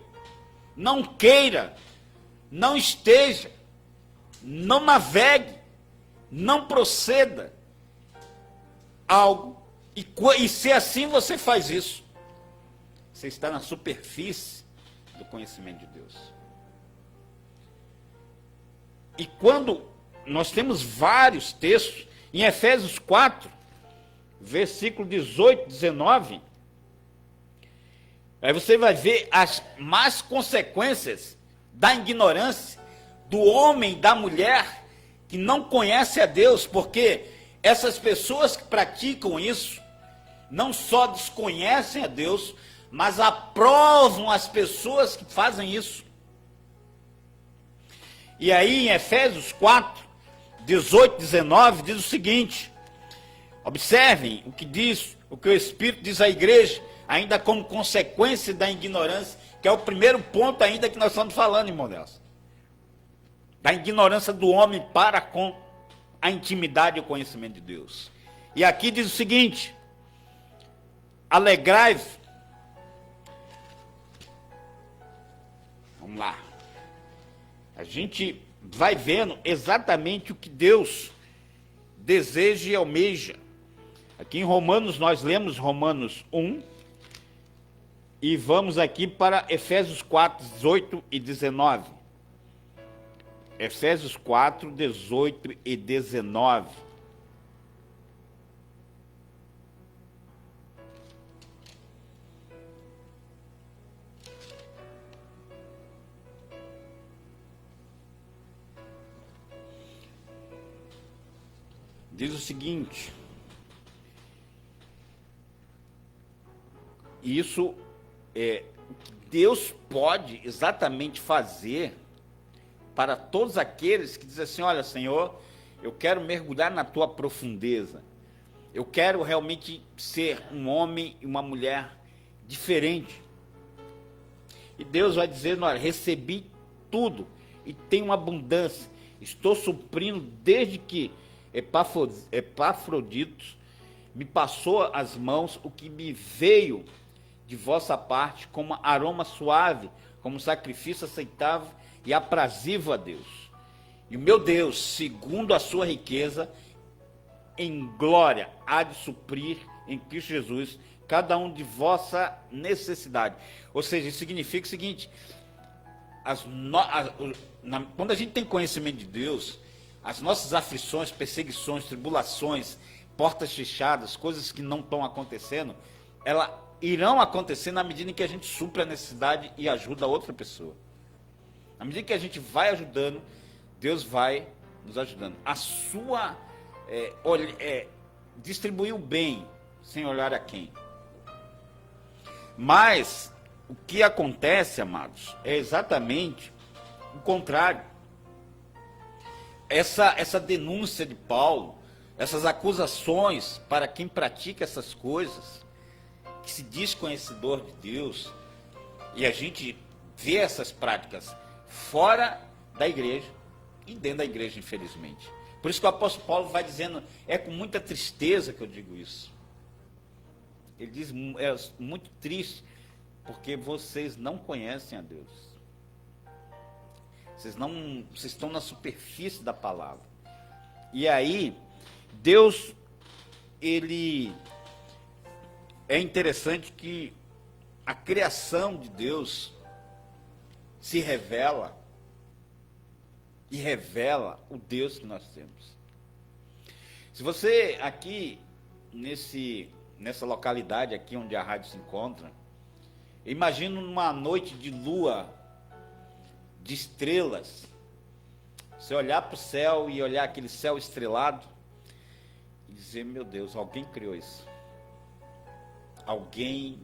Não queira, não esteja, não navegue, não proceda algo, e se assim você faz isso, você está na superfície do conhecimento de Deus. E quando nós temos vários textos, em Efésios 4, versículo 18, 19, aí você vai ver as más consequências da ignorância do homem, da mulher, que não conhece a Deus, porque essas pessoas que praticam isso, não só desconhecem a Deus, mas aprovam as pessoas que fazem isso. E aí em Efésios 4, 18, 19, diz o seguinte, observem o que diz, o que o Espírito diz à igreja, ainda como consequência da ignorância, que é o primeiro ponto ainda que nós estamos falando, irmão Nelson. Da ignorância do homem para com a intimidade e o conhecimento de Deus. E aqui diz o seguinte, alegrai-vos. Vamos lá. A gente vai vendo exatamente o que Deus deseja e almeja. Aqui em Romanos, nós lemos Romanos 1, e vamos aqui para Efésios 4, 18 e 19. Efésios 4, 18 e 19. diz o seguinte: isso é o que Deus pode exatamente fazer para todos aqueles que dizem assim: olha, Senhor, eu quero mergulhar na tua profundeza, eu quero realmente ser um homem e uma mulher diferente. E Deus vai dizer: olha, recebi tudo e tenho uma abundância, estou suprindo desde que Epafrodito me passou às mãos o que me veio de vossa parte como aroma suave, como sacrifício aceitável e aprazível a Deus. E o meu Deus, segundo a sua riqueza, em glória, há de suprir em Cristo Jesus cada um de vossa necessidade. Ou seja, isso significa o seguinte: quando a gente tem conhecimento de Deus, as nossas aflições, perseguições, tribulações, portas fechadas, coisas que não estão acontecendo, elas irão acontecer na medida em que a gente supra a necessidade e ajuda a outra pessoa. Na medida que a gente vai ajudando, Deus vai nos ajudando. A sua distribuir o bem sem olhar a quem. Mas o que acontece, amados, é exatamente o contrário. Essa denúncia de Paulo, essas acusações para quem pratica essas coisas, que se diz conhecedor de Deus, e a gente vê essas práticas fora da igreja e dentro da igreja, infelizmente. Por isso que o apóstolo Paulo vai dizendo: é com muita tristeza que eu digo isso. Ele diz: é muito triste, porque vocês não conhecem a Deus. Vocês estão na superfície da palavra. E aí, Deus, ele é interessante que a criação de Deus se revela e revela o Deus que nós temos. Se você aqui nessa localidade aqui onde a rádio se encontra, imagina uma noite de lua, de estrelas, você olhar para o céu e olhar aquele céu estrelado e dizer: meu Deus, alguém criou isso. Alguém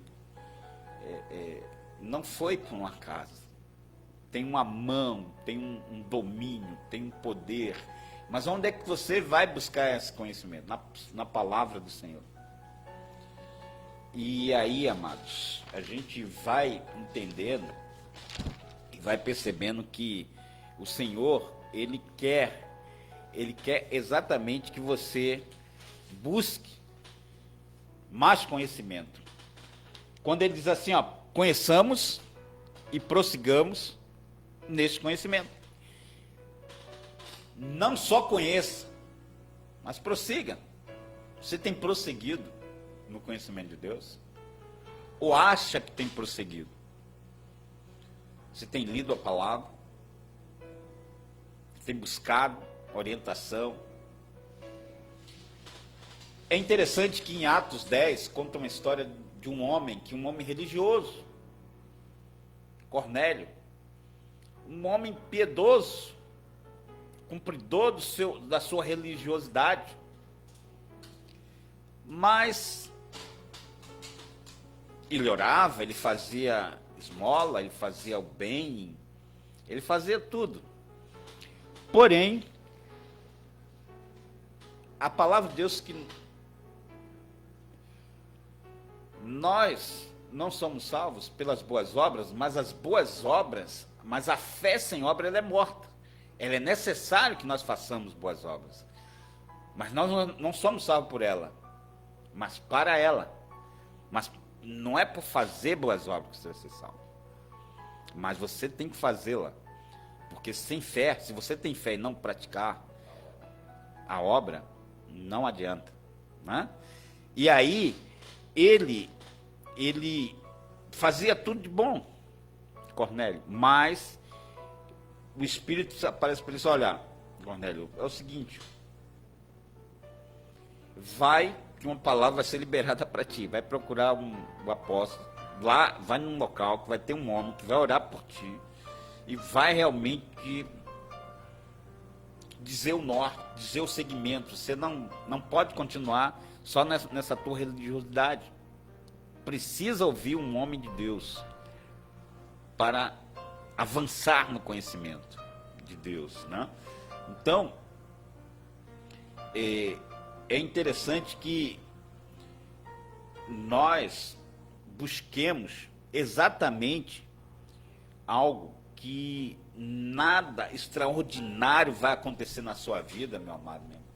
não foi por um acaso. Tem uma mão, tem um domínio, tem um poder. Mas onde é que você vai buscar esse conhecimento? Na palavra do Senhor. E aí, amados, a gente vai entendendo e vai percebendo que o Senhor, Ele quer exatamente que você busque mais conhecimento. Quando Ele diz assim, ó, conheçamos e prossigamos nesse conhecimento. Não só conheça, mas prossiga. Você tem prosseguido no conhecimento de Deus? Ou acha que tem prosseguido? Você tem lido a palavra? Tem buscado orientação? É interessante que em Atos 10 conta uma história de um homem religioso, Cornélio, um homem piedoso, cumpridor da sua religiosidade, mas ele orava, ele fazia esmola, ele fazia o bem, ele fazia tudo. Porém, a palavra de Deus que nós não somos salvos pelas boas obras, mas as boas obras, mas a fé sem obra, ela é morta. Ela é necessário que nós façamos boas obras. Mas nós não somos salvos por ela, mas para ela. Mas não é por fazer boas obras que você vai ser salvo. Mas você tem que fazê-la. Porque sem fé, se você tem fé e não praticar a obra, não adianta. Né? E aí, ele fazia tudo de bom, Cornélio, mas o Espírito aparece para ele e diz: olha, Cornélio, é o seguinte, que uma palavra vai ser liberada para ti, vai procurar um apóstolo, lá, vai num local que vai ter um homem que vai orar por ti, e vai realmente dizer o norte, dizer o segmento. Você não pode continuar só nessa tua religiosidade. Precisa ouvir um homem de Deus para avançar no conhecimento de Deus, né? Então, é interessante que nós busquemos exatamente algo que nada extraordinário vai acontecer na sua vida, meu amado, meu irmão,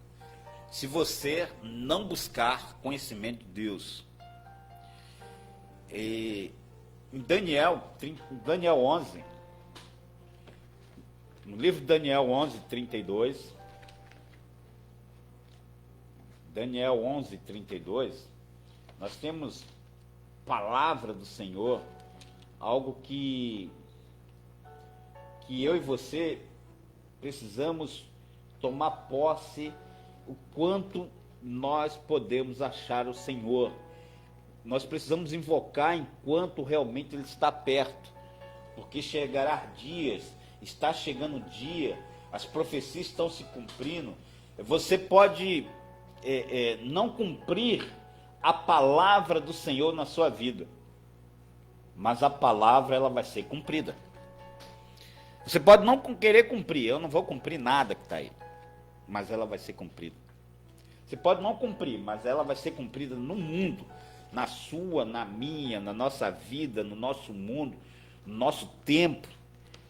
se você não buscar conhecimento de Deus. Em Daniel 11, no livro de Daniel 11, 32, Daniel 11, 32, nós temos palavra do Senhor, algo que eu e você precisamos tomar posse, o quanto nós podemos achar o Senhor. Nós precisamos invocar enquanto realmente Ele está perto, porque chegará dias, está chegando o dia, as profecias estão se cumprindo. Você pode não cumprir a palavra do Senhor na sua vida, mas a palavra ela vai ser cumprida. Você pode não querer cumprir, eu não vou cumprir nada que está aí, mas ela vai ser cumprida. Você pode não cumprir, mas ela vai ser cumprida no mundo, na sua, na minha, na nossa vida, no nosso mundo, no nosso tempo,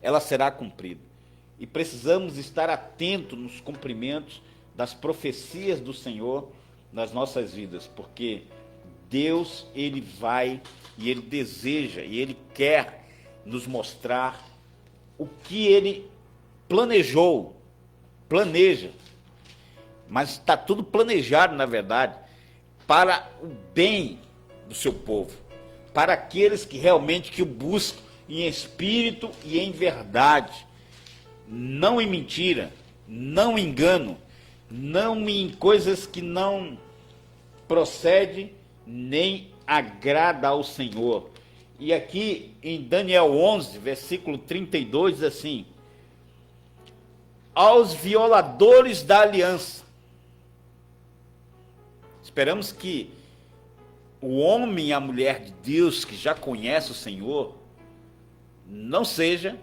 ela será cumprida. E precisamos estar atentos nos cumprimentos das profecias do Senhor nas nossas vidas, porque Deus, Ele vai e Ele deseja e Ele quer nos mostrar o que Ele planeja, mas está tudo planejado, na verdade, para o bem do seu povo, para aqueles que realmente que o buscam em espírito e em verdade, não em mentira, não em engano, não em coisas que não procede nem agrada ao Senhor. E aqui em Daniel 11, versículo 32, diz assim: aos violadores da aliança. Esperamos que o homem e a mulher de Deus que já conhece o Senhor não seja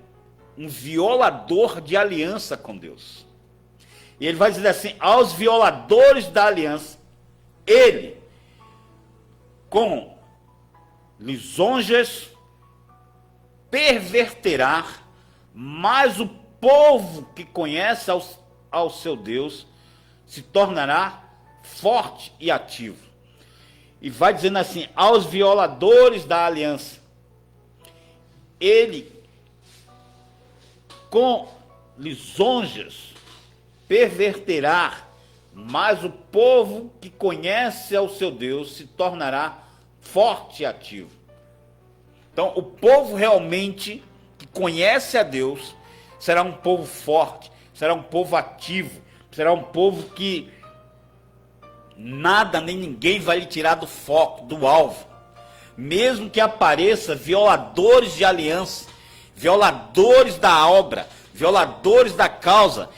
um violador de aliança com Deus. E ele vai dizer assim: aos violadores da aliança, ele, com lisonjas, perverterá, mas o povo que conhece ao seu Deus se tornará forte e ativo. E vai dizendo assim: aos violadores da aliança, ele, com lisonjas, perverterá, mas o povo que conhece ao seu Deus se tornará forte e ativo. Então, o povo realmente que conhece a Deus será um povo forte, será um povo ativo, será um povo que nada nem ninguém vai lhe tirar do foco, do alvo. Mesmo que apareça violadores de aliança, violadores da obra, violadores da causa,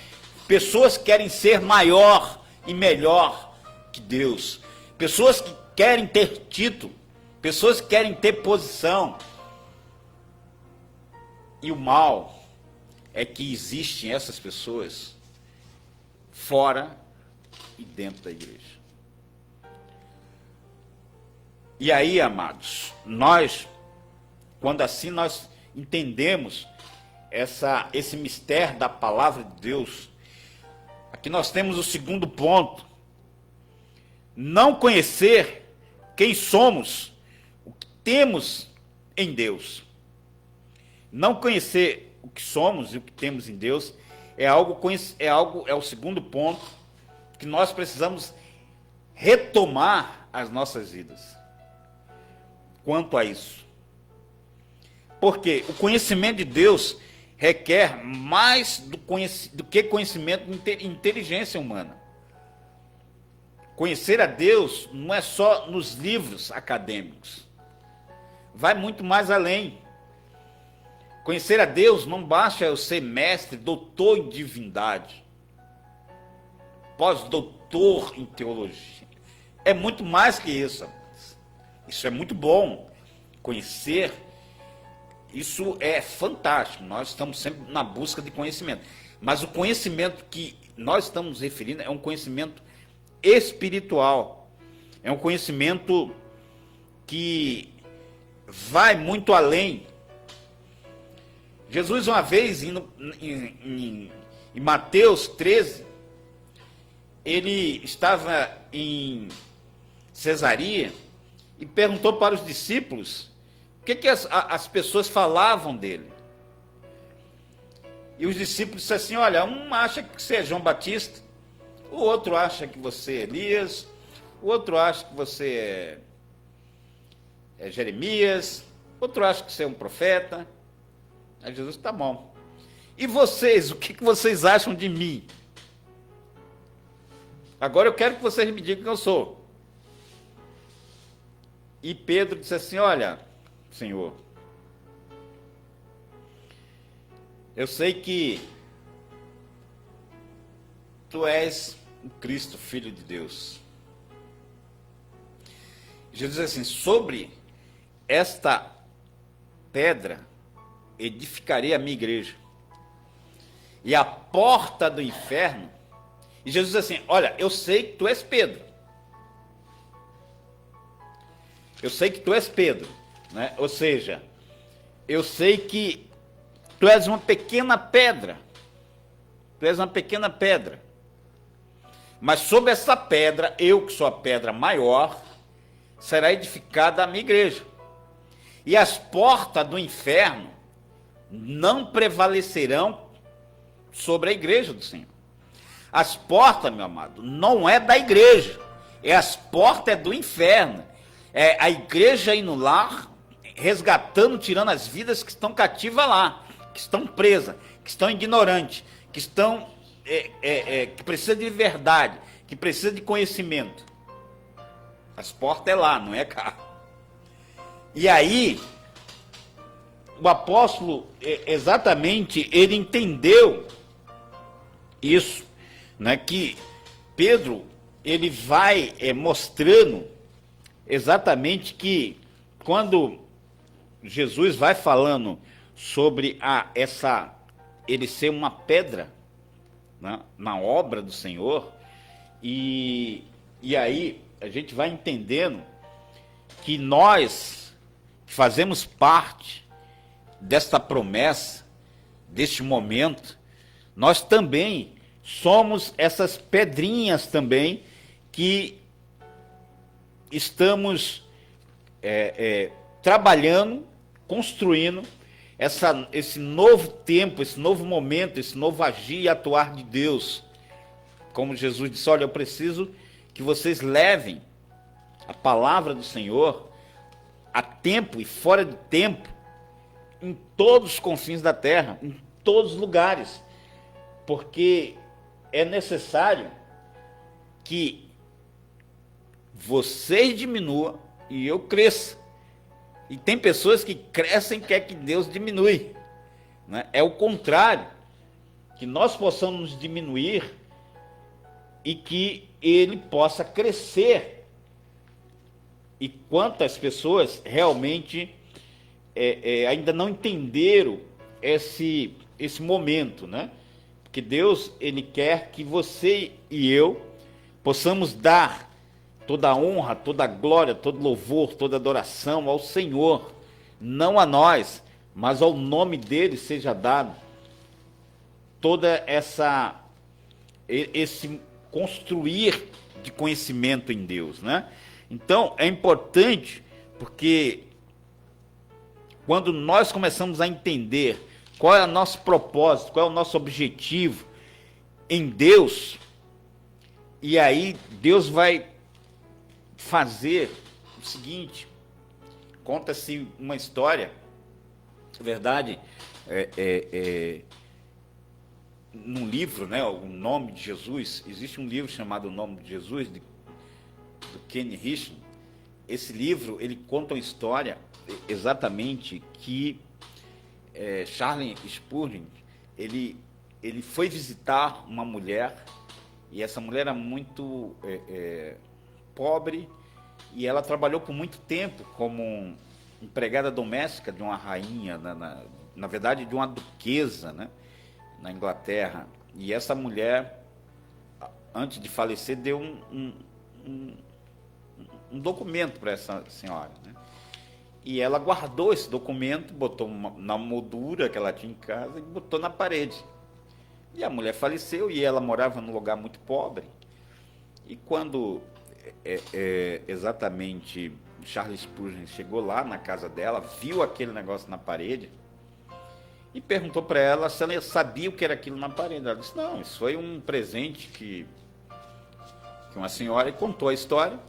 pessoas que querem ser maior e melhor que Deus, pessoas que querem ter título, pessoas que querem ter posição. E o mal é que existem essas pessoas fora e dentro da igreja. E aí, amados, quando assim nós entendemos esse mistério da palavra de Deus, aqui nós temos o segundo ponto: não conhecer quem somos, o que temos em Deus. Não conhecer o que somos e o que temos em Deus é o segundo ponto que nós precisamos retomar as nossas vidas. Quanto a isso, porque o conhecimento de Deus requer mais do que conhecimento de inteligência humana. Conhecer a Deus não é só nos livros acadêmicos, vai muito mais além. Conhecer a Deus não basta eu ser mestre, doutor em divindade. pós-doutor em teologia. É muito mais que isso. Isso é muito bom. Conhecer, isso é fantástico. Nós estamos sempre na busca de conhecimento. Mas o conhecimento que nós estamos referindo é um conhecimento espiritual. É um conhecimento que vai muito além. Jesus, uma vez, em Mateus 13, ele estava em Cesareia e perguntou para os discípulos o que as pessoas falavam dele. E os discípulos disseram assim: olha, um acha que você é João Batista, o outro acha que você é Elias, o outro acha que você é Jeremias, outro acha que você é um profeta. Aí Jesus: tá bom. E vocês, o que vocês acham de mim? Agora eu quero que vocês me digam quem eu sou. E Pedro disse assim: olha, Senhor, eu sei que tu és o Cristo, Filho de Deus. Jesus diz assim: sobre esta pedra edificarei a minha igreja, e a porta do inferno. E Jesus diz assim: olha, eu sei que tu és Pedro. Eu sei que tu és Pedro, né? Ou seja, eu sei que tu és uma pequena pedra. Tu és uma pequena pedra. Mas sobre essa pedra, eu que sou a pedra maior, será edificada a minha igreja. E as portas do inferno não prevalecerão sobre a igreja do Senhor. As portas, meu amado, não é da igreja. As portas é do inferno. É a igreja indo lá, resgatando, tirando as vidas que estão cativas lá, que estão presas, que estão ignorantes, que estão que precisa de verdade, que precisa de conhecimento. As portas é lá, não é cá. E aí, o apóstolo, exatamente, ele entendeu isso, né, que Pedro, ele vai mostrando exatamente que quando Jesus vai falando sobre ele ser uma pedra, né, na obra do Senhor, e aí a gente vai entendendo que nós fazemos parte desta promessa, deste momento, nós também somos essas pedrinhas também que estamos trabalhando, construindo esse novo tempo, esse novo momento, esse novo agir e atuar de Deus. Como Jesus disse: olha, eu preciso que vocês levem a palavra do Senhor a tempo e fora de tempo, em todos os confins da terra, em todos os lugares, porque é necessário que vocês diminuam e eu cresça. E tem pessoas que crescem e querem que Deus diminui, né? É o contrário, que nós possamos diminuir e que Ele possa crescer. E quantas pessoas realmente ainda não entenderam esse momento, né? Porque Deus, Ele quer que você e eu possamos dar toda a honra, toda a glória, todo louvor, toda adoração ao Senhor, não a nós, mas ao nome dele seja dado toda esse construir de conhecimento em Deus, né? Então é importante, porque quando nós começamos a entender qual é o nosso propósito, qual é o nosso objetivo em Deus, e aí Deus vai fazer o seguinte: conta-se uma história, na verdade, num livro, né, O Nome de Jesus. Existe um livro chamado O Nome de Jesus, do Ken Richard. Esse livro, ele conta uma história exatamente que Charles Spurgeon, ele foi visitar uma mulher E essa mulher era muito pobre, e ela trabalhou por muito tempo como empregada doméstica de uma rainha, na verdade de uma duquesa, né, na Inglaterra. E essa mulher, antes de falecer, deu um documento para essa senhora, né? E ela guardou esse documento, botou na moldura que ela tinha em casa e botou na parede. E a mulher faleceu, e ela morava num lugar muito pobre. E quando exatamente Charles Spurgeon chegou lá na casa dela, viu aquele negócio na parede e perguntou para ela se ela sabia o que era aquilo na parede. Ela disse: não, isso foi um presente que uma senhora, e contou a história.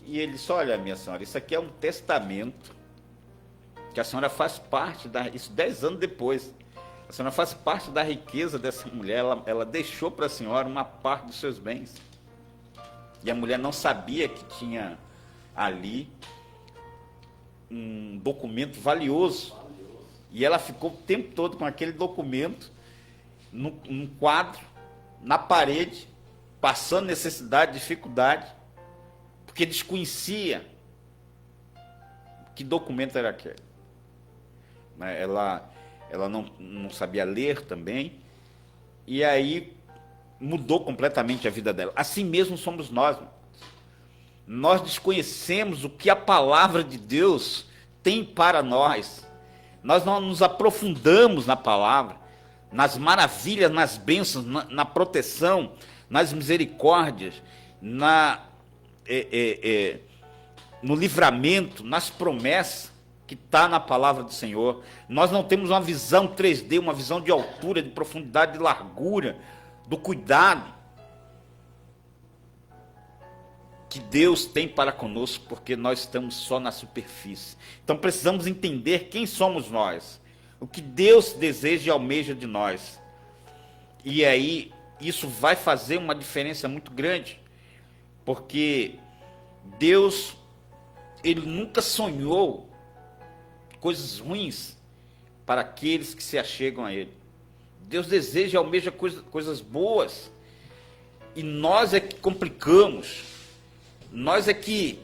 E ele disse: olha, minha senhora, isso aqui é um testamento que a senhora faz parte isso 10 anos depois. A senhora faz parte da riqueza dessa mulher, ela deixou para a senhora uma parte dos seus bens. E a mulher não sabia que tinha ali um documento valioso. E ela ficou o tempo todo com aquele documento num quadro, na parede, passando necessidade, dificuldade, porque desconhecia que documento era aquele. Ela não sabia ler também, e aí mudou completamente a vida dela. Assim mesmo somos nós. Nós desconhecemos o que a palavra de Deus tem para nós. Nós não nos aprofundamos na palavra, nas maravilhas, nas bênçãos, na proteção, nas misericórdias, no livramento, nas promessas que está na palavra do Senhor. Nós não temos uma visão 3D, uma visão de altura, de profundidade, de largura, do cuidado que Deus tem para conosco, porque nós estamos só na superfície. Então precisamos entender quem somos nós, o que Deus deseja e almeja de nós. E aí isso vai fazer uma diferença muito grande, porque Deus, Ele nunca sonhou coisas ruins para aqueles que se achegam a Ele. Deus deseja e almeja coisas boas, e nós é que complicamos, nós é que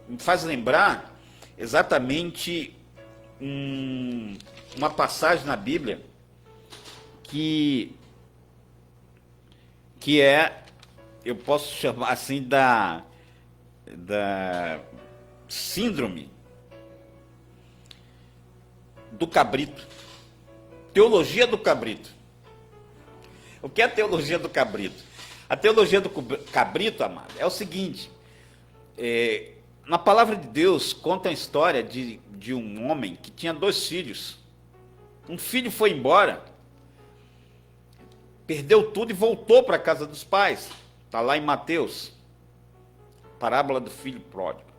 me faz lembrar exatamente uma passagem na Bíblia que eu posso chamar assim da síndrome do cabrito. Teologia do cabrito. O que é a teologia do cabrito? A teologia do cabrito, amado, é o seguinte: na palavra de Deus conta a história de um homem que tinha 2 filhos. Um filho foi embora, perdeu tudo e voltou para a casa dos pais. Está lá em Mateus, parábola do filho pródigo.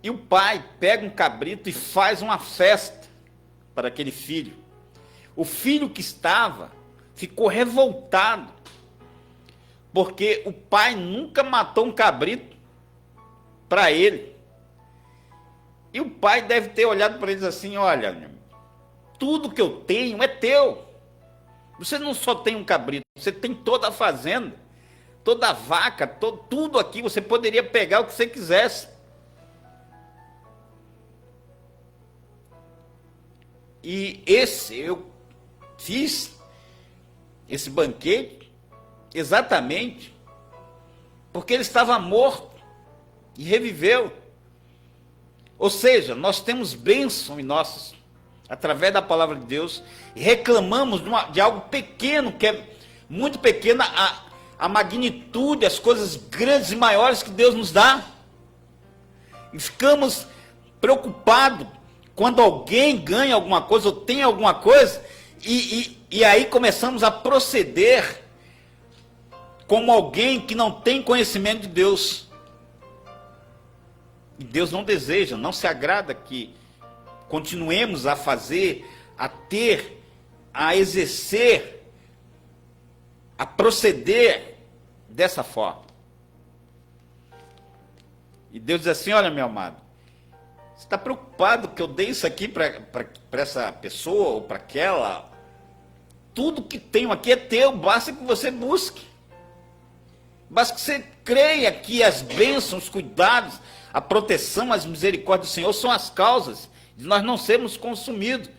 E o pai pega um cabrito e faz uma festa para aquele filho. O filho que estava ficou revoltado, porque o pai nunca matou um cabrito para ele. E o pai deve ter olhado para eles assim: olha, tudo que eu tenho é teu. Você não só tem um cabrito, você tem toda a fazenda, toda a vaca, tudo aqui, você poderia pegar o que você quisesse. E eu fiz esse banquete exatamente porque ele estava morto e reviveu. Ou seja, nós temos bênção em nós, através da palavra de Deus, e reclamamos de algo pequeno, que é muito pequeno, a magnitude, as coisas grandes e maiores que Deus nos dá. E ficamos preocupados quando alguém ganha alguma coisa ou tem alguma coisa, e aí começamos a proceder como alguém que não tem conhecimento de Deus. E Deus não deseja, não se agrada que continuemos a fazer, a ter, a exercer, a proceder dessa forma. E Deus diz assim: olha, meu amado, você está preocupado que eu dei isso aqui para essa pessoa ou para aquela? tudo que tenho aqui é teu, basta que você busque. Basta que você creia que as bênçãos, os cuidados, a proteção, as misericórdias do Senhor são as causas de nós não sermos consumidos.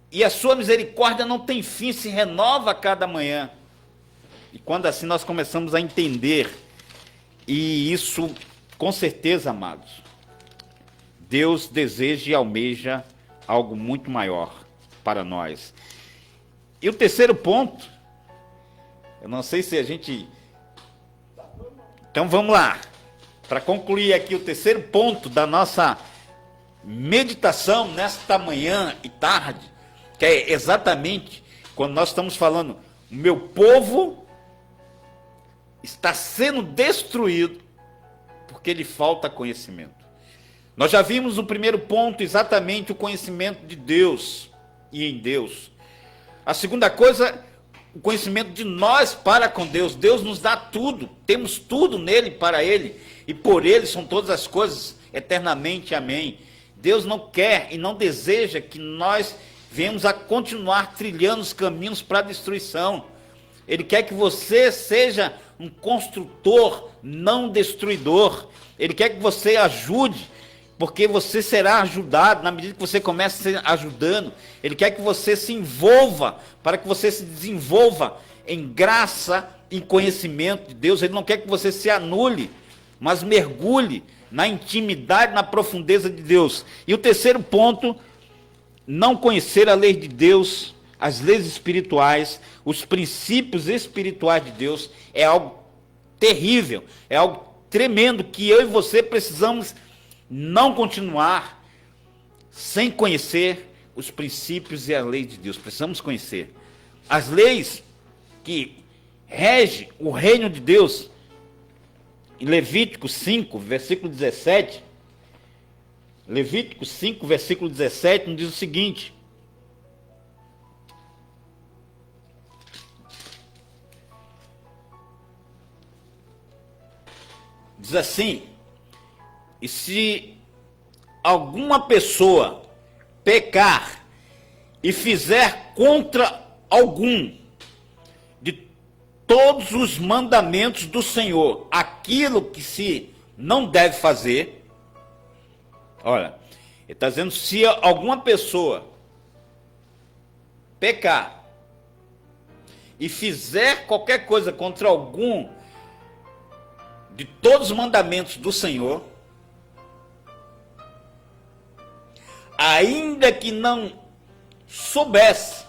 E a sua misericórdia não tem fim, se renova a cada manhã. E quando assim nós começamos a entender, e isso, com certeza, amados, Deus deseja e almeja algo muito maior para nós. E o terceiro ponto, eu não sei se a gente... Então vamos lá, para concluir aqui o terceiro ponto da nossa meditação nesta manhã e tarde, que é exatamente quando nós estamos falando, o meu povo está sendo destruído porque lhe falta conhecimento. Nós já vimos no primeiro ponto exatamente o conhecimento de Deus e em Deus. A segunda coisa, o conhecimento de nós para com Deus. Deus nos dá tudo, temos tudo nele, para ele, e por ele são todas as coisas eternamente, amém. Deus não quer e não deseja que nós venhamos a continuar trilhando os caminhos para a destruição. Ele quer que você seja um construtor, não destruidor. Ele quer que você ajude, porque você será ajudado na medida que você começa a ser ajudando. Ele quer que você se envolva, para que você se desenvolva em graça, em conhecimento de Deus. Ele não quer que você se anule, mas mergulhe na intimidade, na profundeza de Deus. E o terceiro ponto, não conhecer a lei de Deus, as leis espirituais, os princípios espirituais de Deus, é algo terrível, é algo tremendo, que eu e você precisamos não continuar sem conhecer os princípios e a lei de Deus. Precisamos conhecer as leis que regem o reino de Deus. Em Levítico 5, versículo 17, Levítico 5, versículo 17, nos diz o seguinte: diz assim: e se alguma pessoa pecar e fizer contra algum de todos os mandamentos do Senhor aquilo que se não deve fazer, olha, ele está dizendo, se alguma pessoa pecar e fizer qualquer coisa contra algum de todos os mandamentos do Senhor, ainda que não soubesse,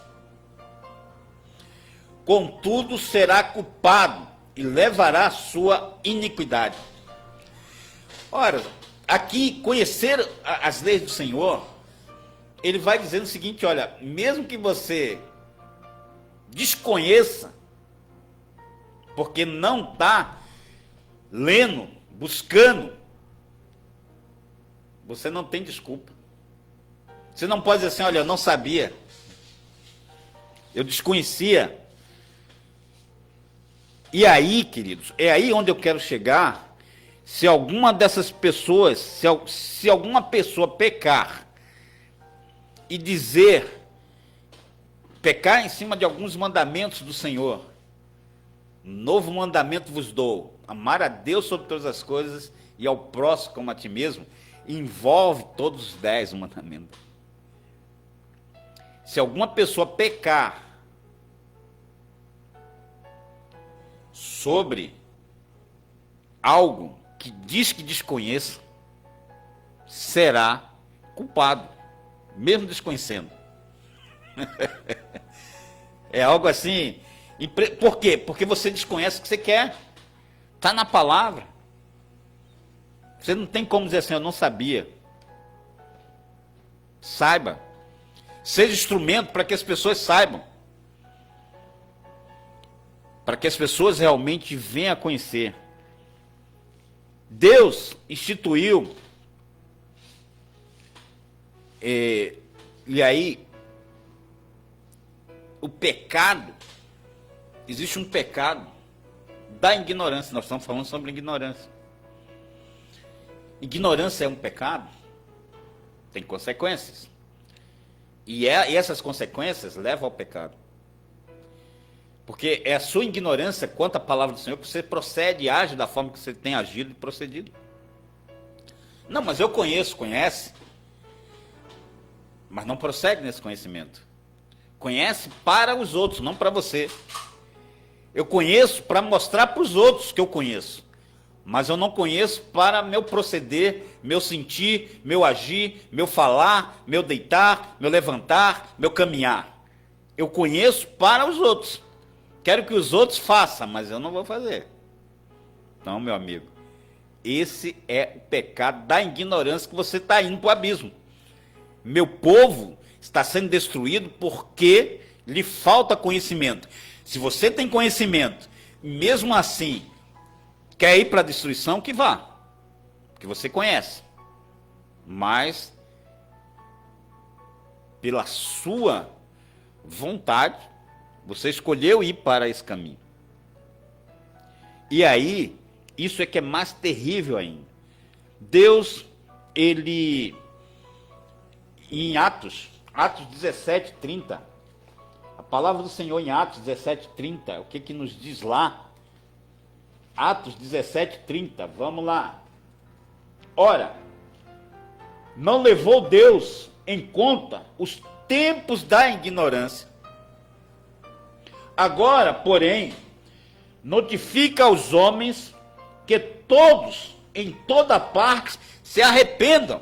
contudo será culpado e levará a sua iniquidade. Ora, aqui, conhecer as leis do Senhor, ele vai dizendo o seguinte, olha, mesmo que você desconheça, porque não está lendo, buscando, você não tem desculpa. Você não pode dizer assim, olha, eu não sabia, eu desconhecia. E aí, queridos, é aí onde eu quero chegar. Se alguma dessas pessoas, se alguma pessoa pecar e dizer, pecar em cima de alguns mandamentos do Senhor, novo mandamento vos dou, amar a Deus sobre todas as coisas e ao próximo como a ti mesmo, envolve todos os 10 mandamentos. Se alguma pessoa pecar sobre algo que diz que desconheça, será culpado, mesmo desconhecendo. É algo assim. Por quê? Porque você desconhece o que você quer. Está na palavra. Você não tem como dizer assim, eu não sabia. Saiba. Seja instrumento para que as pessoas saibam. Para que as pessoas realmente venham a conhecer. Deus instituiu, e aí, o pecado, existe um pecado da ignorância, nós estamos falando sobre ignorância. Ignorância é um pecado, tem consequências, e essas consequências levam ao pecado. Porque é a sua ignorância quanto à palavra do Senhor que você procede e age da forma que você tem agido e procedido. Não, mas eu conhece, mas não procede nesse conhecimento. Conhece para os outros, não para você. Eu conheço para mostrar para os outros que eu conheço, mas eu não conheço para meu proceder, meu sentir, meu agir, meu falar, meu deitar, meu levantar, meu caminhar. Eu conheço para os outros. Quero que os outros façam, mas eu não vou fazer. Então, meu amigo, esse é o pecado da ignorância que você está indo para o abismo. Meu povo está sendo destruído porque lhe falta conhecimento. Se você tem conhecimento, mesmo assim, quer ir para a destruição, que vá. Porque você conhece. Mas, pela sua vontade, você escolheu ir para esse caminho. E aí, isso é que é mais terrível ainda. Deus, ele, em Atos 17:30, a palavra do Senhor em Atos 17:30, o que nos diz lá? Atos 17:30, vamos lá. Ora, não levou Deus em conta os tempos da ignorância. Agora, porém, notifica aos homens que todos, em toda parte, se arrependam.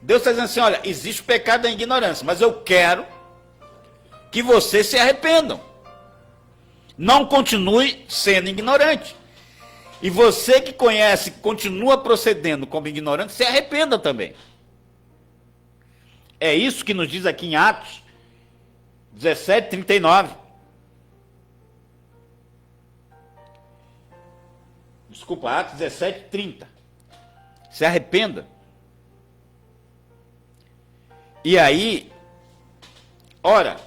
Deus está dizendo assim, olha, existe o pecado da ignorância, mas eu quero que vocês se arrependam. Não continue sendo ignorante. E você que conhece, continua procedendo como ignorante, se arrependa também. É isso que nos diz aqui em Atos 17:39. Desculpa, Atos 17:30. Se arrependa. E aí, ora,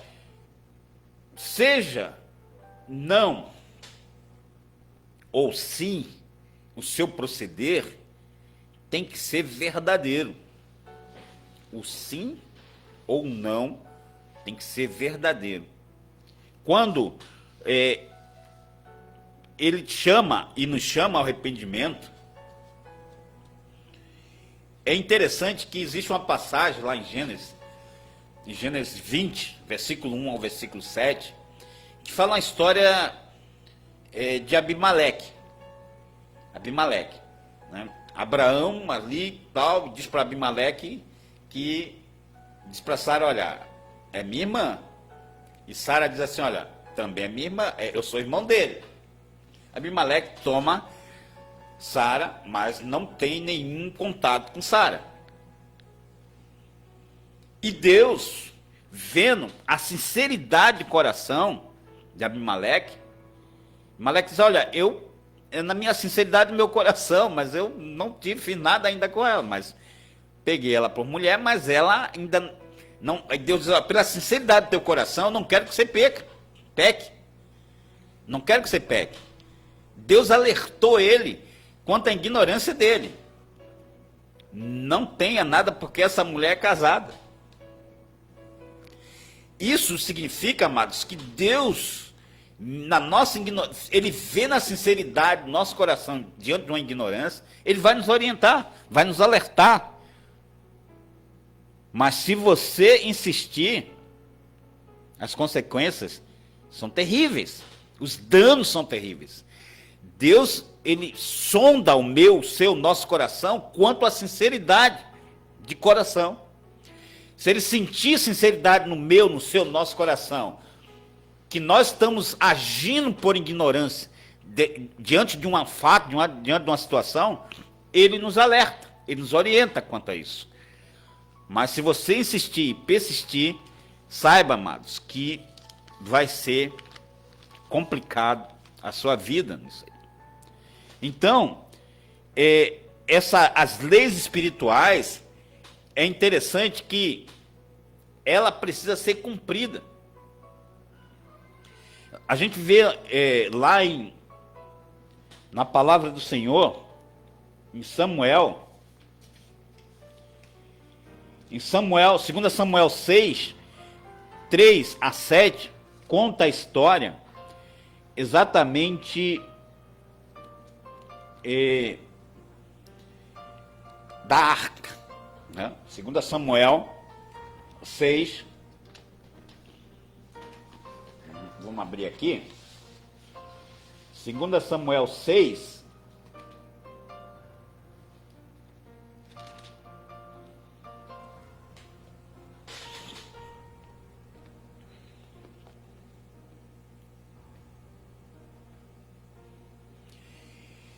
seja não ou sim, o seu proceder tem que ser verdadeiro. O sim ou não tem que ser verdadeiro. Quando ele chama e nos chama ao arrependimento, é interessante que existe uma passagem lá em Gênesis 20, versículo 1 ao versículo 7, que fala uma história de Abimeleque. Né? Abraão ali tal, diz para Abimeleque que diz para Sara, olha, é minha irmã. E Sara diz assim, olha, também é minha irmã, eu sou irmão dele. Abimeleque toma Sara, mas não tem nenhum contato com Sara. E Deus, vendo a sinceridade de coração de Abimeleque, Abimeleque diz, olha, na minha sinceridade do meu coração, mas eu não fiz nada ainda com ela, mas peguei ela por mulher, mas ela ainda não. Aí Deus diz, olha, pela sinceridade do teu coração, eu não quero que você peque. Não quero que você peque. Deus alertou ele quanto à ignorância dele. Não tenha nada porque essa mulher é casada. Isso significa, amados, que Deus, na nossa ignorância, ele vê na sinceridade do nosso coração diante de uma ignorância, ele vai nos orientar, vai nos alertar. Mas se você insistir, as consequências são terríveis, os danos são terríveis. Deus, ele sonda o seu, nosso coração quanto à sinceridade de coração. Se ele sentir sinceridade no seu, nosso coração, que nós estamos agindo por ignorância diante de um fato, diante de uma situação, ele nos alerta, ele nos orienta quanto a isso. Mas se você insistir e persistir, saiba, amados, que vai ser complicado a sua vida nisso aí. Então, as leis espirituais, é interessante que ela precisa ser cumprida. A gente vê lá na palavra do Senhor, em Samuel, 2 Samuel 6, 3 a 7, conta a história exatamente da arca, né? 2 Samuel 6. Vamos abrir aqui. 2 Samuel 6.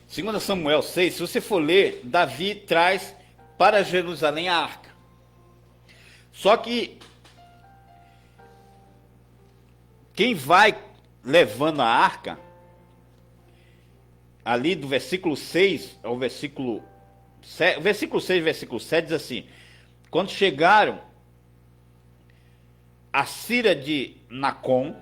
Segundo Samuel 6, se você for ler, Davi traz para Jerusalém a arca. Só que quem vai levando a arca, ali do versículo 6 ao versículo 7, versículo 6, versículo 7 diz assim: quando chegaram a Cira de Nacon,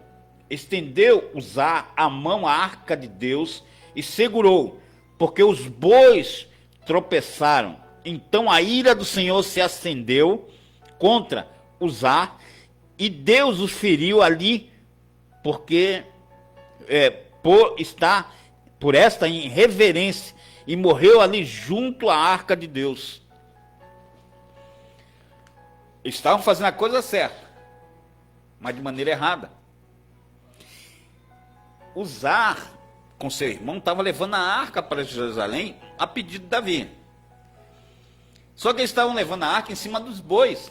estendeu Uzá a mão à arca de Deus e segurou, porque os bois tropeçaram. Então a ira do Senhor se acendeu contra Uzá, e Deus os feriu ali, porque por esta irreverência, e morreu ali junto à arca de Deus. Estavam fazendo a coisa certa, mas de maneira errada. Uzá, com seu irmão, estava levando a arca para Jerusalém a pedido de Davi. Só que eles estavam levando a arca em cima dos bois.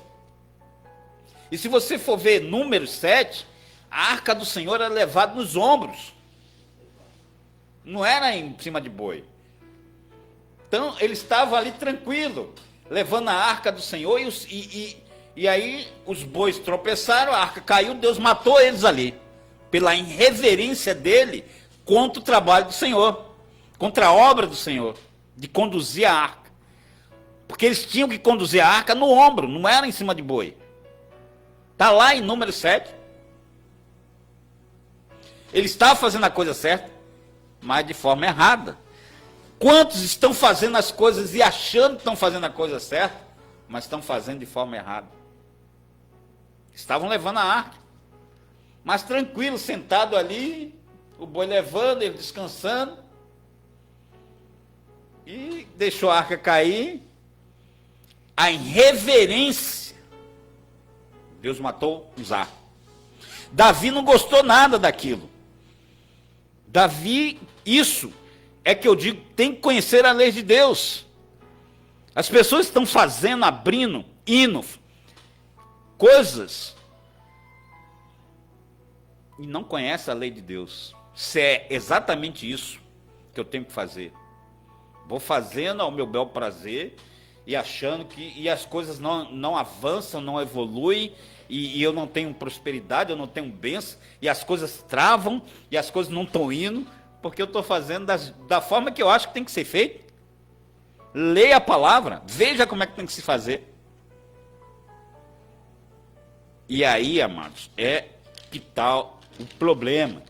E se você for ver Números 7, a arca do Senhor era levada nos ombros. Não era em cima de boi. Então, ele estava ali tranquilo, levando a arca do Senhor, e aí os bois tropeçaram, a arca caiu, Deus matou eles ali, pela irreverência dele contra o trabalho do Senhor, contra a obra do Senhor, de conduzir a arca. Porque eles tinham que conduzir a arca no ombro, não era em cima de boi. Está lá em Número 7. Ele estava fazendo a coisa certa, mas de forma errada. Quantos estão fazendo as coisas e achando que estão fazendo a coisa certa, mas estão fazendo de forma errada? Estavam levando a arca, mas tranquilo, sentado ali, o boi levando, ele descansando, e deixou a arca cair. A irreverência, Deus matou Uzá. Davi não gostou nada daquilo. Davi, isso é que eu digo, tem que conhecer a lei de Deus. As pessoas estão fazendo, abrindo, indo, coisas, e não conhecem a lei de Deus. Se é exatamente isso que eu tenho que fazer. Vou fazendo ao meu bel prazer, e achando que as coisas não avançam, não evoluem, e eu não tenho prosperidade, eu não tenho bênção, e as coisas travam, e as coisas não estão indo, porque eu estou fazendo da forma que eu acho que tem que ser feito. Leia a palavra, veja como é que tem que se fazer. E aí, amados, que tal o problema?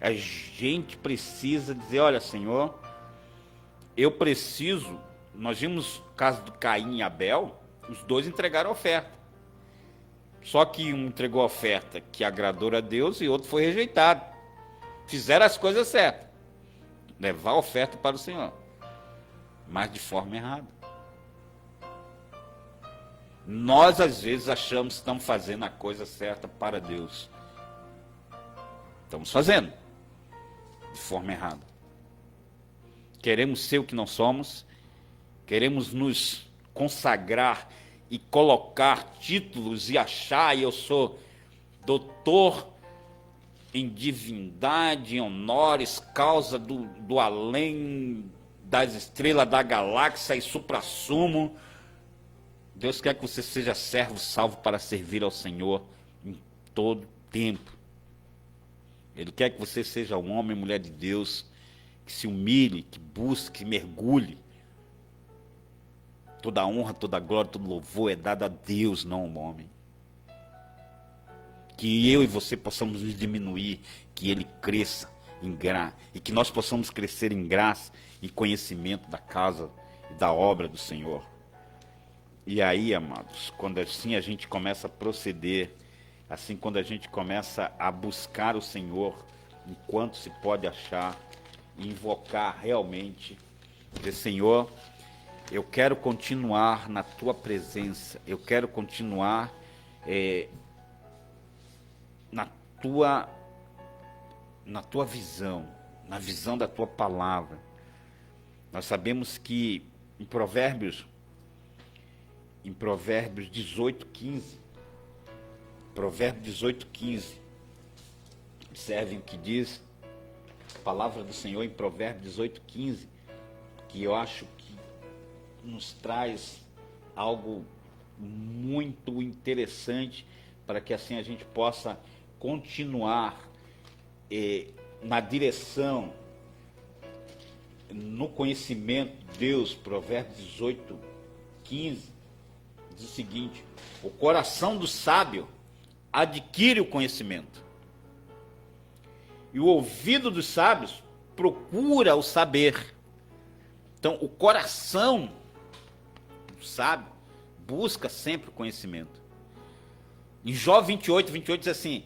A gente precisa dizer, olha, Senhor, eu preciso. Nós vimos o caso do Caim e Abel, os dois entregaram a oferta. Só que um entregou a oferta que agradou a Deus e outro foi rejeitado. Fizeram as coisas certas. Levar a oferta para o Senhor. Mas de forma errada. Nós, às vezes, achamos que estamos fazendo a coisa certa para Deus. Estamos fazendo. De forma errada. Queremos ser o que não somos. Queremos nos consagrar e colocar títulos e achar, eu sou doutor em divindade, em honores, causa do além das estrelas da galáxia e suprassumo. Deus quer que você seja servo salvo para servir ao Senhor em todo tempo. Ele quer que você seja um homem e mulher de Deus, que se humilhe, que busque, que mergulhe. Toda honra, toda glória, todo louvor é dado a Deus, não ao homem. Que eu e você possamos nos diminuir, que Ele cresça em graça, e que nós possamos crescer em graça e conhecimento da casa e da obra do Senhor. E aí, amados, quando assim a gente começa a proceder Assim, quando a gente começa a buscar o Senhor, enquanto se pode achar, e invocar realmente, dizer, Senhor, eu quero continuar na tua presença, eu quero continuar na tua visão, na visão da tua palavra. Nós sabemos que em Provérbios 18:15, observem o que diz a palavra do Senhor em Provérbios 18:15, que eu acho que nos traz algo muito interessante para que assim a gente possa continuar na direção, no conhecimento de Deus. Provérbios 18:15 diz o seguinte: o coração do sábio adquire o conhecimento, e o ouvido dos sábios procura o saber. Então, o coração do sábio busca sempre o conhecimento. Em Jó 28:28 diz assim: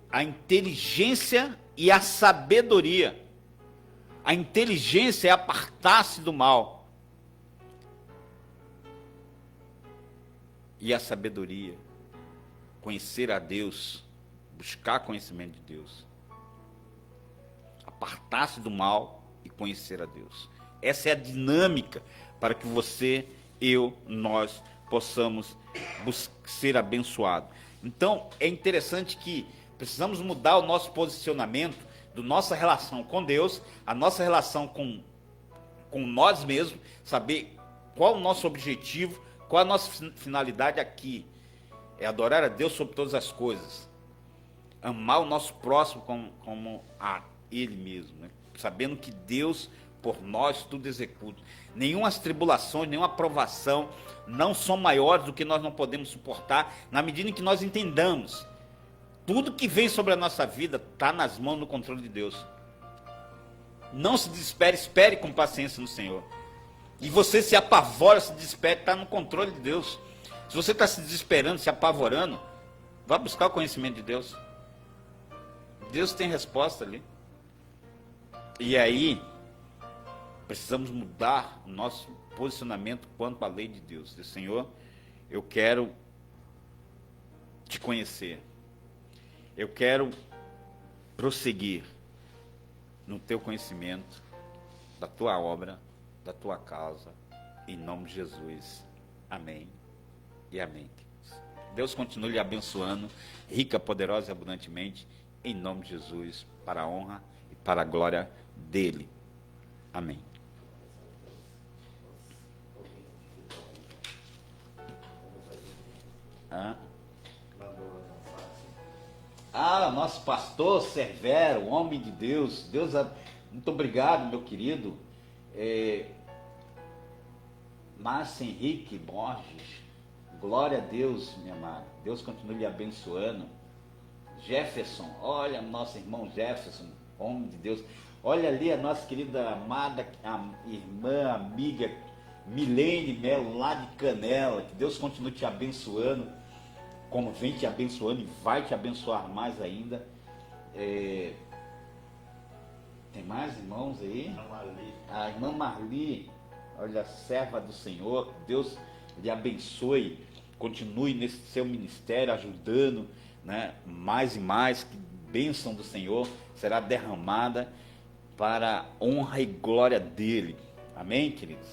a inteligência e a sabedoria. A inteligência é apartar-se do mal. E a sabedoria, conhecer a Deus, buscar conhecimento de Deus. Apartar-se do mal e conhecer a Deus. Essa é a dinâmica para que você, nós possamos ser abençoados. Então, é interessante que precisamos mudar o nosso posicionamento, da nossa relação com Deus, a nossa relação com nós mesmos, saber qual o nosso objetivo, qual a nossa finalidade aqui. É adorar a Deus sobre todas as coisas. Amar o nosso próximo como a Ele mesmo, né? Sabendo que Deus, por nós, tudo executa. Nenhumas tribulações, nenhuma provação não são maiores do que nós não podemos suportar, na medida em que nós entendamos. Tudo que vem sobre a nossa vida está nas mãos, no controle de Deus. Não se desespere, espere com paciência no Senhor. E você se apavora, se desespere, está no controle de Deus. Se você está se desesperando, se apavorando, vá buscar o conhecimento de Deus. Deus tem resposta ali. E aí, precisamos mudar o nosso posicionamento quanto à lei de Deus. Diz, Senhor, eu quero te conhecer. Eu quero prosseguir no teu conhecimento, da tua obra, da tua causa, em nome de Jesus. Amém e amém. Deus continue lhe abençoando, rica, poderosa e abundantemente, em nome de Jesus, para a honra e para a glória dele. Amém. Nosso pastor Severo, homem de Deus. Muito obrigado, meu querido. Márcio Henrique Borges, glória a Deus, minha amada. Deus continue lhe abençoando. Jefferson, olha, nosso irmão Jefferson, homem de Deus. Olha ali a nossa querida amada, a irmã, amiga Milene Melo, lá de Canela. Que Deus continue te abençoando, como vem te abençoando e vai te abençoar mais ainda. Tem mais irmãos aí? A irmã Marli, olha, serva do Senhor. Deus lhe abençoe, continue nesse seu ministério ajudando, né? Mais e mais, que bênção do Senhor será derramada para a honra e glória dele. Amém, queridos?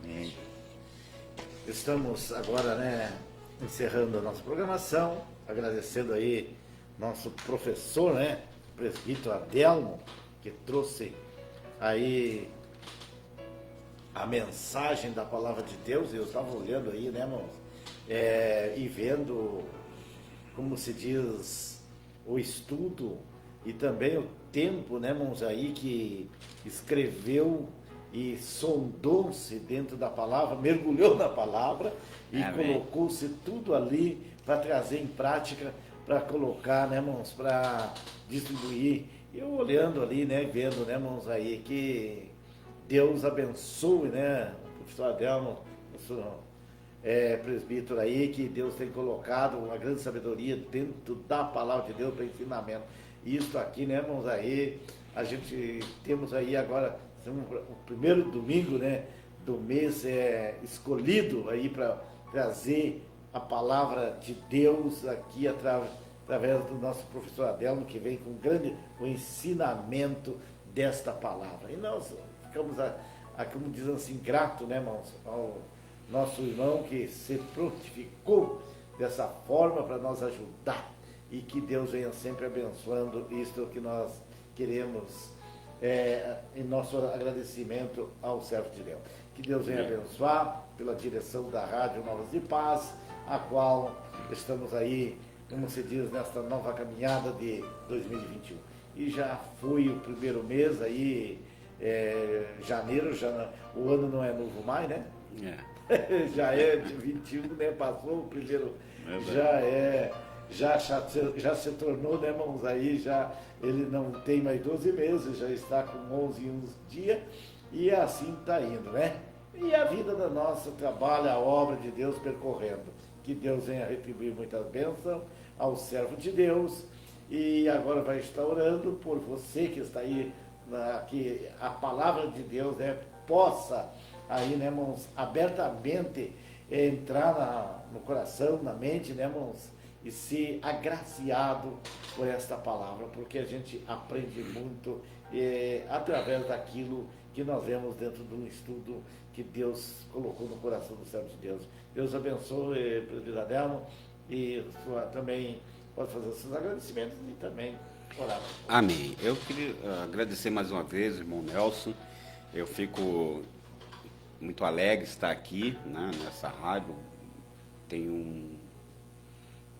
Amém. Estamos agora, né, encerrando a nossa programação, agradecendo aí nosso professor, né, presbítero Adelmo, que trouxe aí a mensagem da palavra de Deus. Eu estava olhando aí, né, irmãos, e vendo, como se diz, o estudo e também o tempo, né, irmãos, aí que escreveu e sondou-se dentro da palavra, mergulhou na palavra e colocou-se tudo ali para trazer em prática, para colocar, né, irmãos, para distribuir. Eu olhando ali, né, vendo, né, irmãos, aí que Deus abençoe, né, o professor Adelmo, presbítero aí, que Deus tem colocado uma grande sabedoria dentro da palavra de Deus para ensinamento. Isso aqui, né, irmãos, aí, a gente temos aí agora o primeiro domingo, né, do mês escolhido aí para trazer a palavra de Deus aqui através do nosso professor Adelmo, que vem com o ensinamento desta palavra. E nós ficamos, como diz assim, grato, né, irmãos, ao nosso irmão que se prontificou dessa forma para nos ajudar, e que Deus venha sempre abençoando isto que nós queremos, em nosso agradecimento ao servo de Deus. Que Deus venha abençoar pela direção da Rádio Novas de Paz, a qual estamos aí, como se diz, nesta nova caminhada de 2021. E já foi o primeiro mês aí, janeiro, o ano não é novo mais, né? Já é de 21, né? Passou o primeiro, já se tornou, né, irmãos, aí ele não tem mais 12 meses, já está com 11 e uns dias, e assim está indo, né? E a vida da nossa trabalho, a obra de Deus percorrendo. Que Deus venha retribuir muitas bênçãos ao servo de Deus, e agora vai estar orando por você que está aí, que a palavra de Deus, né, possa aí, né, irmãos, abertamente entrar no coração, na mente, né, irmãos, e ser agraciado por esta palavra, porque a gente aprende muito através daquilo que nós vemos dentro de um estudo que Deus colocou no coração do servo de Deus. Deus abençoe, presbítero Adelmo, e também pode fazer os seus agradecimentos e também orar. Amém. Eu queria agradecer mais uma vez, irmão Nelson. Eu fico muito alegre de estar aqui, né, nessa rádio. Tenho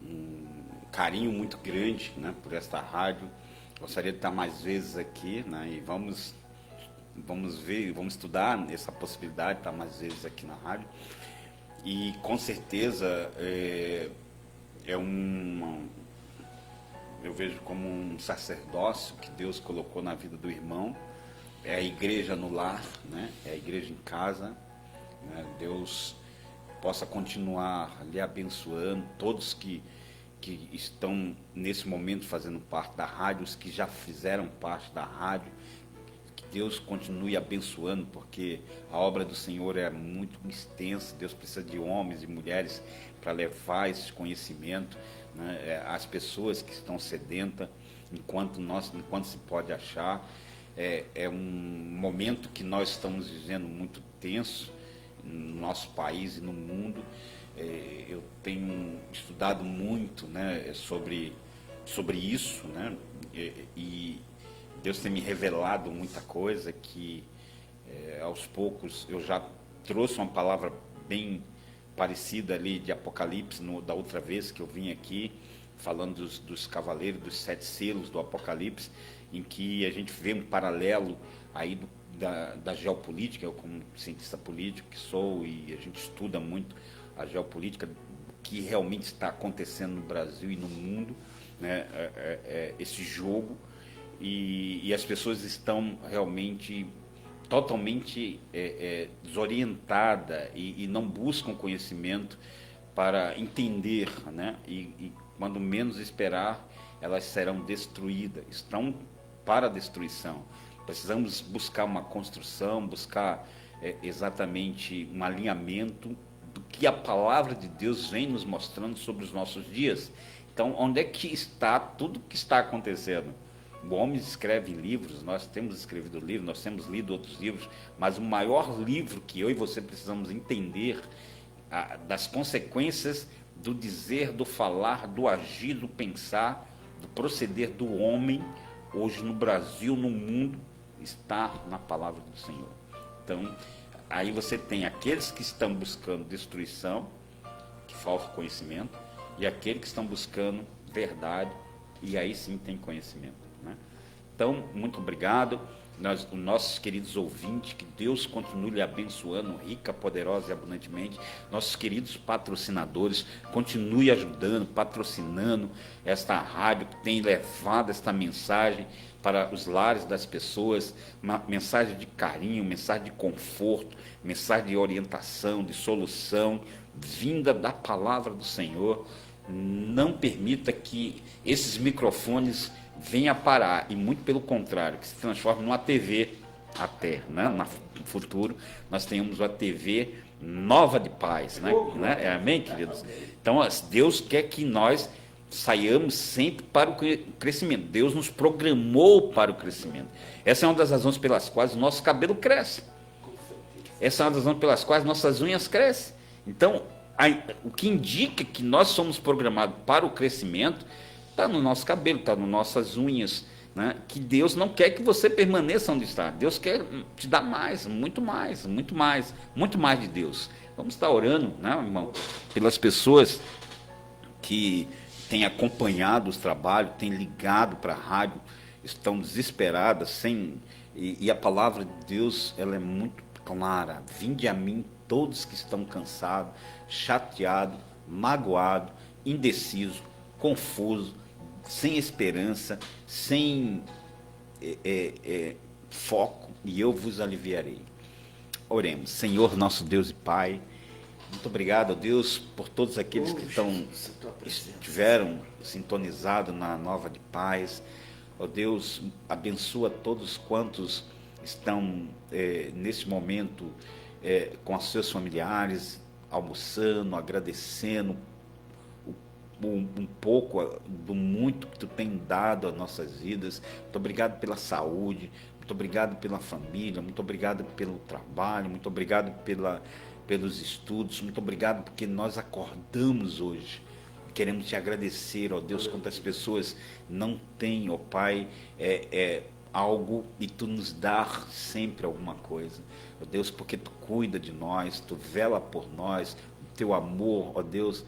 um carinho muito grande, né, por esta rádio. Gostaria de estar mais vezes aqui, né, e vamos estudar essa possibilidade de estar mais vezes aqui na rádio. E com certeza eu vejo como um sacerdócio que Deus colocou na vida do irmão. É a igreja no lar, né? É a igreja em casa, né? Deus possa continuar lhe abençoando, todos que estão nesse momento fazendo parte da rádio, os que já fizeram parte da rádio, que Deus continue abençoando, porque a obra do Senhor é muito extensa. Deus precisa de homens e mulheres para levar esse conhecimento, né, às pessoas que estão sedentas, enquanto se pode achar. É um momento que nós estamos vivendo muito tenso no nosso país e no mundo. Eu tenho estudado muito, né, sobre isso, né, e Deus tem me revelado muita coisa que aos poucos eu já trouxe uma palavra bem parecida ali de Apocalipse da outra vez que eu vim aqui falando dos cavaleiros, dos 7 selos do Apocalipse, em que a gente vê um paralelo aí da geopolítica. Eu, como cientista político que sou, e a gente estuda muito a geopolítica, que realmente está acontecendo no Brasil e no mundo, né, esse jogo, e as pessoas estão realmente totalmente desorientadas e não buscam conhecimento para entender, né, e quando menos esperar, elas serão destruídas, estão para a destruição. Precisamos buscar uma construção, buscar exatamente um alinhamento do que a palavra de Deus vem nos mostrando sobre os nossos dias. Então, onde é que está tudo que está acontecendo? O homem escreve livros, nós temos escrevido livros, nós temos lido outros livros, mas o maior livro que eu e você precisamos entender das consequências do dizer, do falar, do agir, do pensar, do proceder do homem, hoje no Brasil, no mundo, está na palavra do Senhor. Então, aí você tem aqueles que estão buscando destruição, que falta conhecimento, e aqueles que estão buscando verdade, e aí sim tem conhecimento, né? Então, muito obrigado. Os nossos queridos ouvintes, que Deus continue lhe abençoando rica, poderosa e abundantemente. Nossos queridos patrocinadores, continue ajudando, patrocinando esta rádio que tem levado esta mensagem para os lares das pessoas, uma mensagem de carinho, mensagem de conforto, mensagem de orientação, de solução, vinda da palavra do Senhor. Não permita que esses microfones venham a parar, e muito pelo contrário, que se transforme numa TV até, né? No futuro nós tenhamos uma TV nova de paz, né? Amém, queridos? Então, Deus quer que nós saiamos sempre para o crescimento. Deus nos programou para o crescimento. Essa é uma das razões pelas quais o nosso cabelo cresce. Essa é uma das razões pelas quais nossas unhas crescem. Então, o que indica que nós somos programados para o crescimento está no nosso cabelo, está nas nossas unhas, né? Que Deus não quer que você permaneça onde está. Deus quer te dar mais, muito mais, muito mais, muito mais de Deus. Vamos estar orando, né, irmão, pelas pessoas que têm acompanhado os trabalhos, têm ligado para a rádio, estão desesperadas, e a palavra de Deus, ela é muito clara. Vinde a mim todos que estão cansados, chateados, magoados, indecisos, confusos, sem esperança, sem foco, e eu vos aliviarei. Oremos. Senhor, nosso Deus e Pai, muito obrigado, Deus, por todos aqueles que estiveram sintonizados na Nova de Paz. Ó Deus, abençoa todos quantos estão nesse momento com os seus familiares, almoçando, agradecendo um pouco do muito que tu tem dado às nossas vidas. Muito obrigado pela saúde, muito obrigado pela família, muito obrigado pelo trabalho, muito obrigado pelos estudos, muito obrigado porque nós acordamos hoje. Queremos te agradecer, ó Deus, quantas pessoas não têm, ó Pai, algo, e tu nos dá sempre alguma coisa, ó Deus, porque tu cuida de nós, tu vela por nós, o teu amor, ó Deus,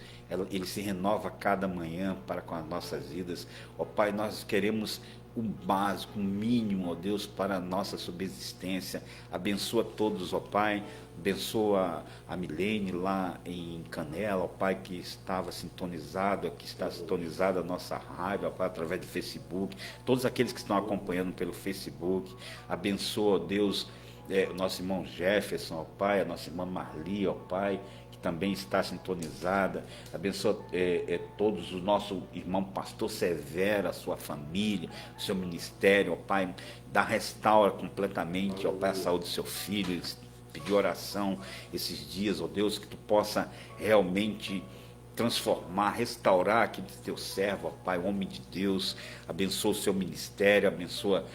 ele se renova cada manhã para com as nossas vidas. Ó Pai, nós queremos o básico, o mínimo, ó Deus, para a nossa subsistência. Abençoa todos, ó Pai. Abençoa a Milene lá em Canela, ó Pai, que estava sintonizado, que está sintonizada a nossa rádio, ó Pai, através do Facebook. Todos aqueles que estão acompanhando pelo Facebook. Abençoa, ó Deus, o nosso irmão Jefferson, ó Pai, a nossa irmã Marli, ó Pai, que também está sintonizada. Abençoa todos o nosso irmão pastor Severo, a sua família, o seu ministério, ó Pai, restaura completamente, ó Pai, a saúde do seu filho. Pedir oração esses dias, ó Deus, que tu possa realmente transformar, restaurar aquele teu servo, ó Pai, homem de Deus. Abençoa o seu ministério, abençoa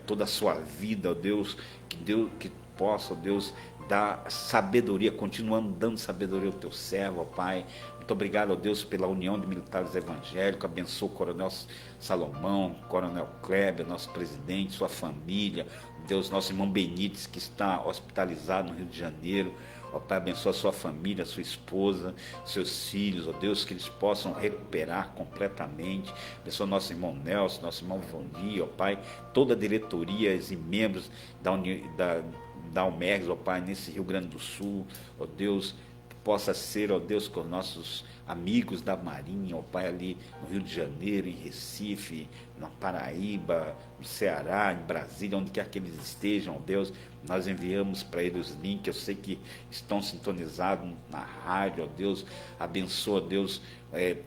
toda a sua vida, ó Deus, que possa, ó Deus, dar sabedoria, continuando dando sabedoria ao teu servo, ó Pai. Muito obrigado, ó Deus, pela união de militares evangélicos. Abençoa o coronel Salomão, o coronel Kleber, nosso presidente, sua família. Deus, nosso irmão Benites, que está hospitalizado no Rio de Janeiro. Ó Pai, abençoa a sua família, a sua esposa, seus filhos, ó Deus, que eles possam recuperar completamente. Abençoa nosso irmão Nelson, nosso irmão Voni, ó Pai, toda a diretoria e membros da Almergs, ó Pai, nesse Rio Grande do Sul, ó Deus, que possa ser, ó Deus, com os nossos amigos da Marinha, ó Pai, ali no Rio de Janeiro, em Recife, na Paraíba, no Ceará, em Brasília, onde quer que eles estejam, ó Deus, nós enviamos para eles os links. Eu sei que estão sintonizados na rádio, ó Deus, abençoa, Deus,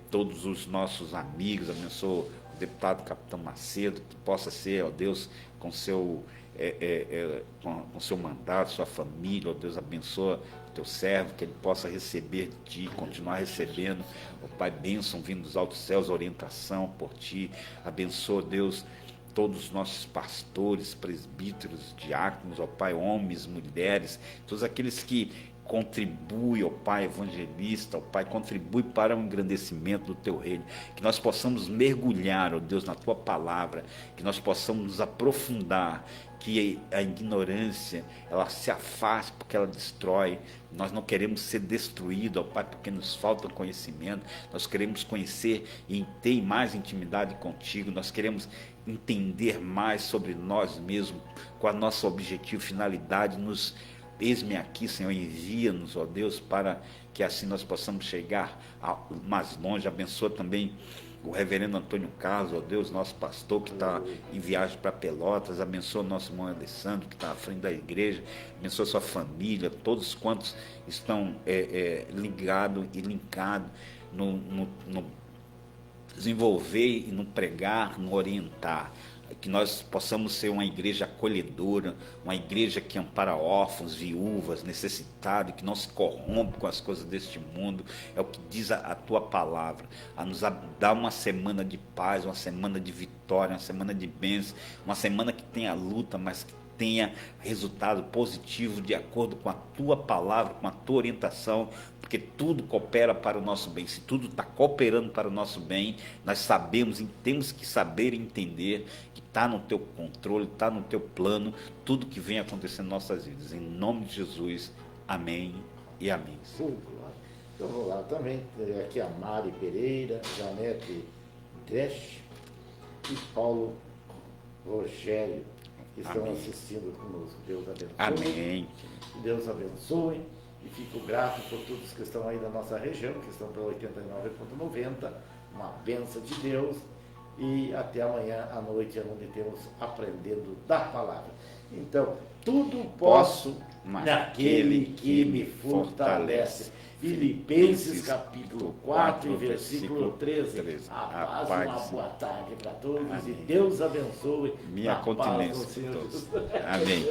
todos os nossos amigos, abençoa o deputado Capitão Macedo, que possa ser, ó Deus, com seu mandato, sua família, ó Deus, abençoa o teu servo, que ele possa receber de ti, continuar recebendo, ó Pai, bênção vindo dos altos céus, orientação por ti. Abençoa, Deus, todos os nossos pastores, presbíteros, diáconos, ó Pai, homens, mulheres, todos aqueles que contribui, ó Pai, evangelista, ó Pai, contribui para o engrandecimento do Teu reino, que nós possamos mergulhar, ó Deus, na Tua palavra, que nós possamos nos aprofundar, que a ignorância, ela se afaste porque ela destrói. Nós não queremos ser destruídos, ó Pai, porque nos falta conhecimento. Nós queremos conhecer e ter mais intimidade contigo. Nós queremos entender mais sobre nós mesmos, com a nossa objetivo, finalidade, nos Eis-me aqui, Senhor, envia-nos, ó Deus, para que assim nós possamos chegar mais longe. Abençoa também o reverendo Antônio Carlos, ó Deus, nosso pastor que está em viagem para Pelotas. Abençoa o nosso irmão Alessandro, que está à frente da igreja. Abençoa sua família, todos quantos estão ligados e linkados no desenvolver e no pregar, no orientar. Que nós possamos ser uma igreja acolhedora, uma igreja que ampara órfãos, viúvas, necessitados, que não se corrompe com as coisas deste mundo. É o que diz a tua palavra, a nos dar uma semana de paz, uma semana de vitória, uma semana de bênção, uma semana que tenha luta, mas que tenha resultado positivo de acordo com a tua palavra, com a tua orientação, porque tudo coopera para o nosso bem. Se tudo está cooperando para o nosso bem, nós sabemos e temos que saber e entender que está no teu controle, está no teu plano, tudo que vem acontecendo em nossas vidas. Em nome de Jesus, amém e amém. Eu vou lá também, aqui a Mari Pereira, Janete Dresch e Paulo Rogério, que estão assistindo conosco. Deus abençoe. Amém. Deus abençoe. E fico grato por todos que estão aí da nossa região, que estão pelo 89.90. Uma bênção de Deus. E até amanhã à noite, onde temos aprendendo da palavra. Então, tudo posso naquele que me fortalece. Filipenses capítulo 4, versículo 13. A paz, uma boa tarde para todos. Amém. E Deus abençoe. Minha continência a todos. Amém.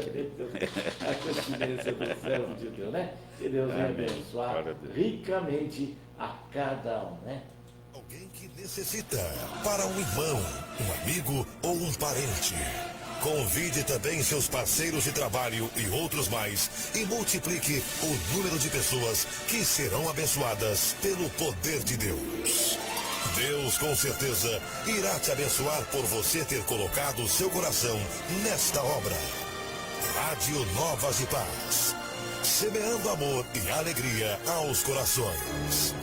A continência do céu de Deus, né? Que Deus venha abençoar ricamente a cada um, né? Alguém que necessita, para um irmão, um amigo ou um parente. Convide também seus parceiros de trabalho e outros mais e multiplique o número de pessoas que serão abençoadas pelo poder de Deus. Deus com certeza irá te abençoar por você ter colocado o seu coração nesta obra. Rádio Novas de Paz, semeando amor e alegria aos corações.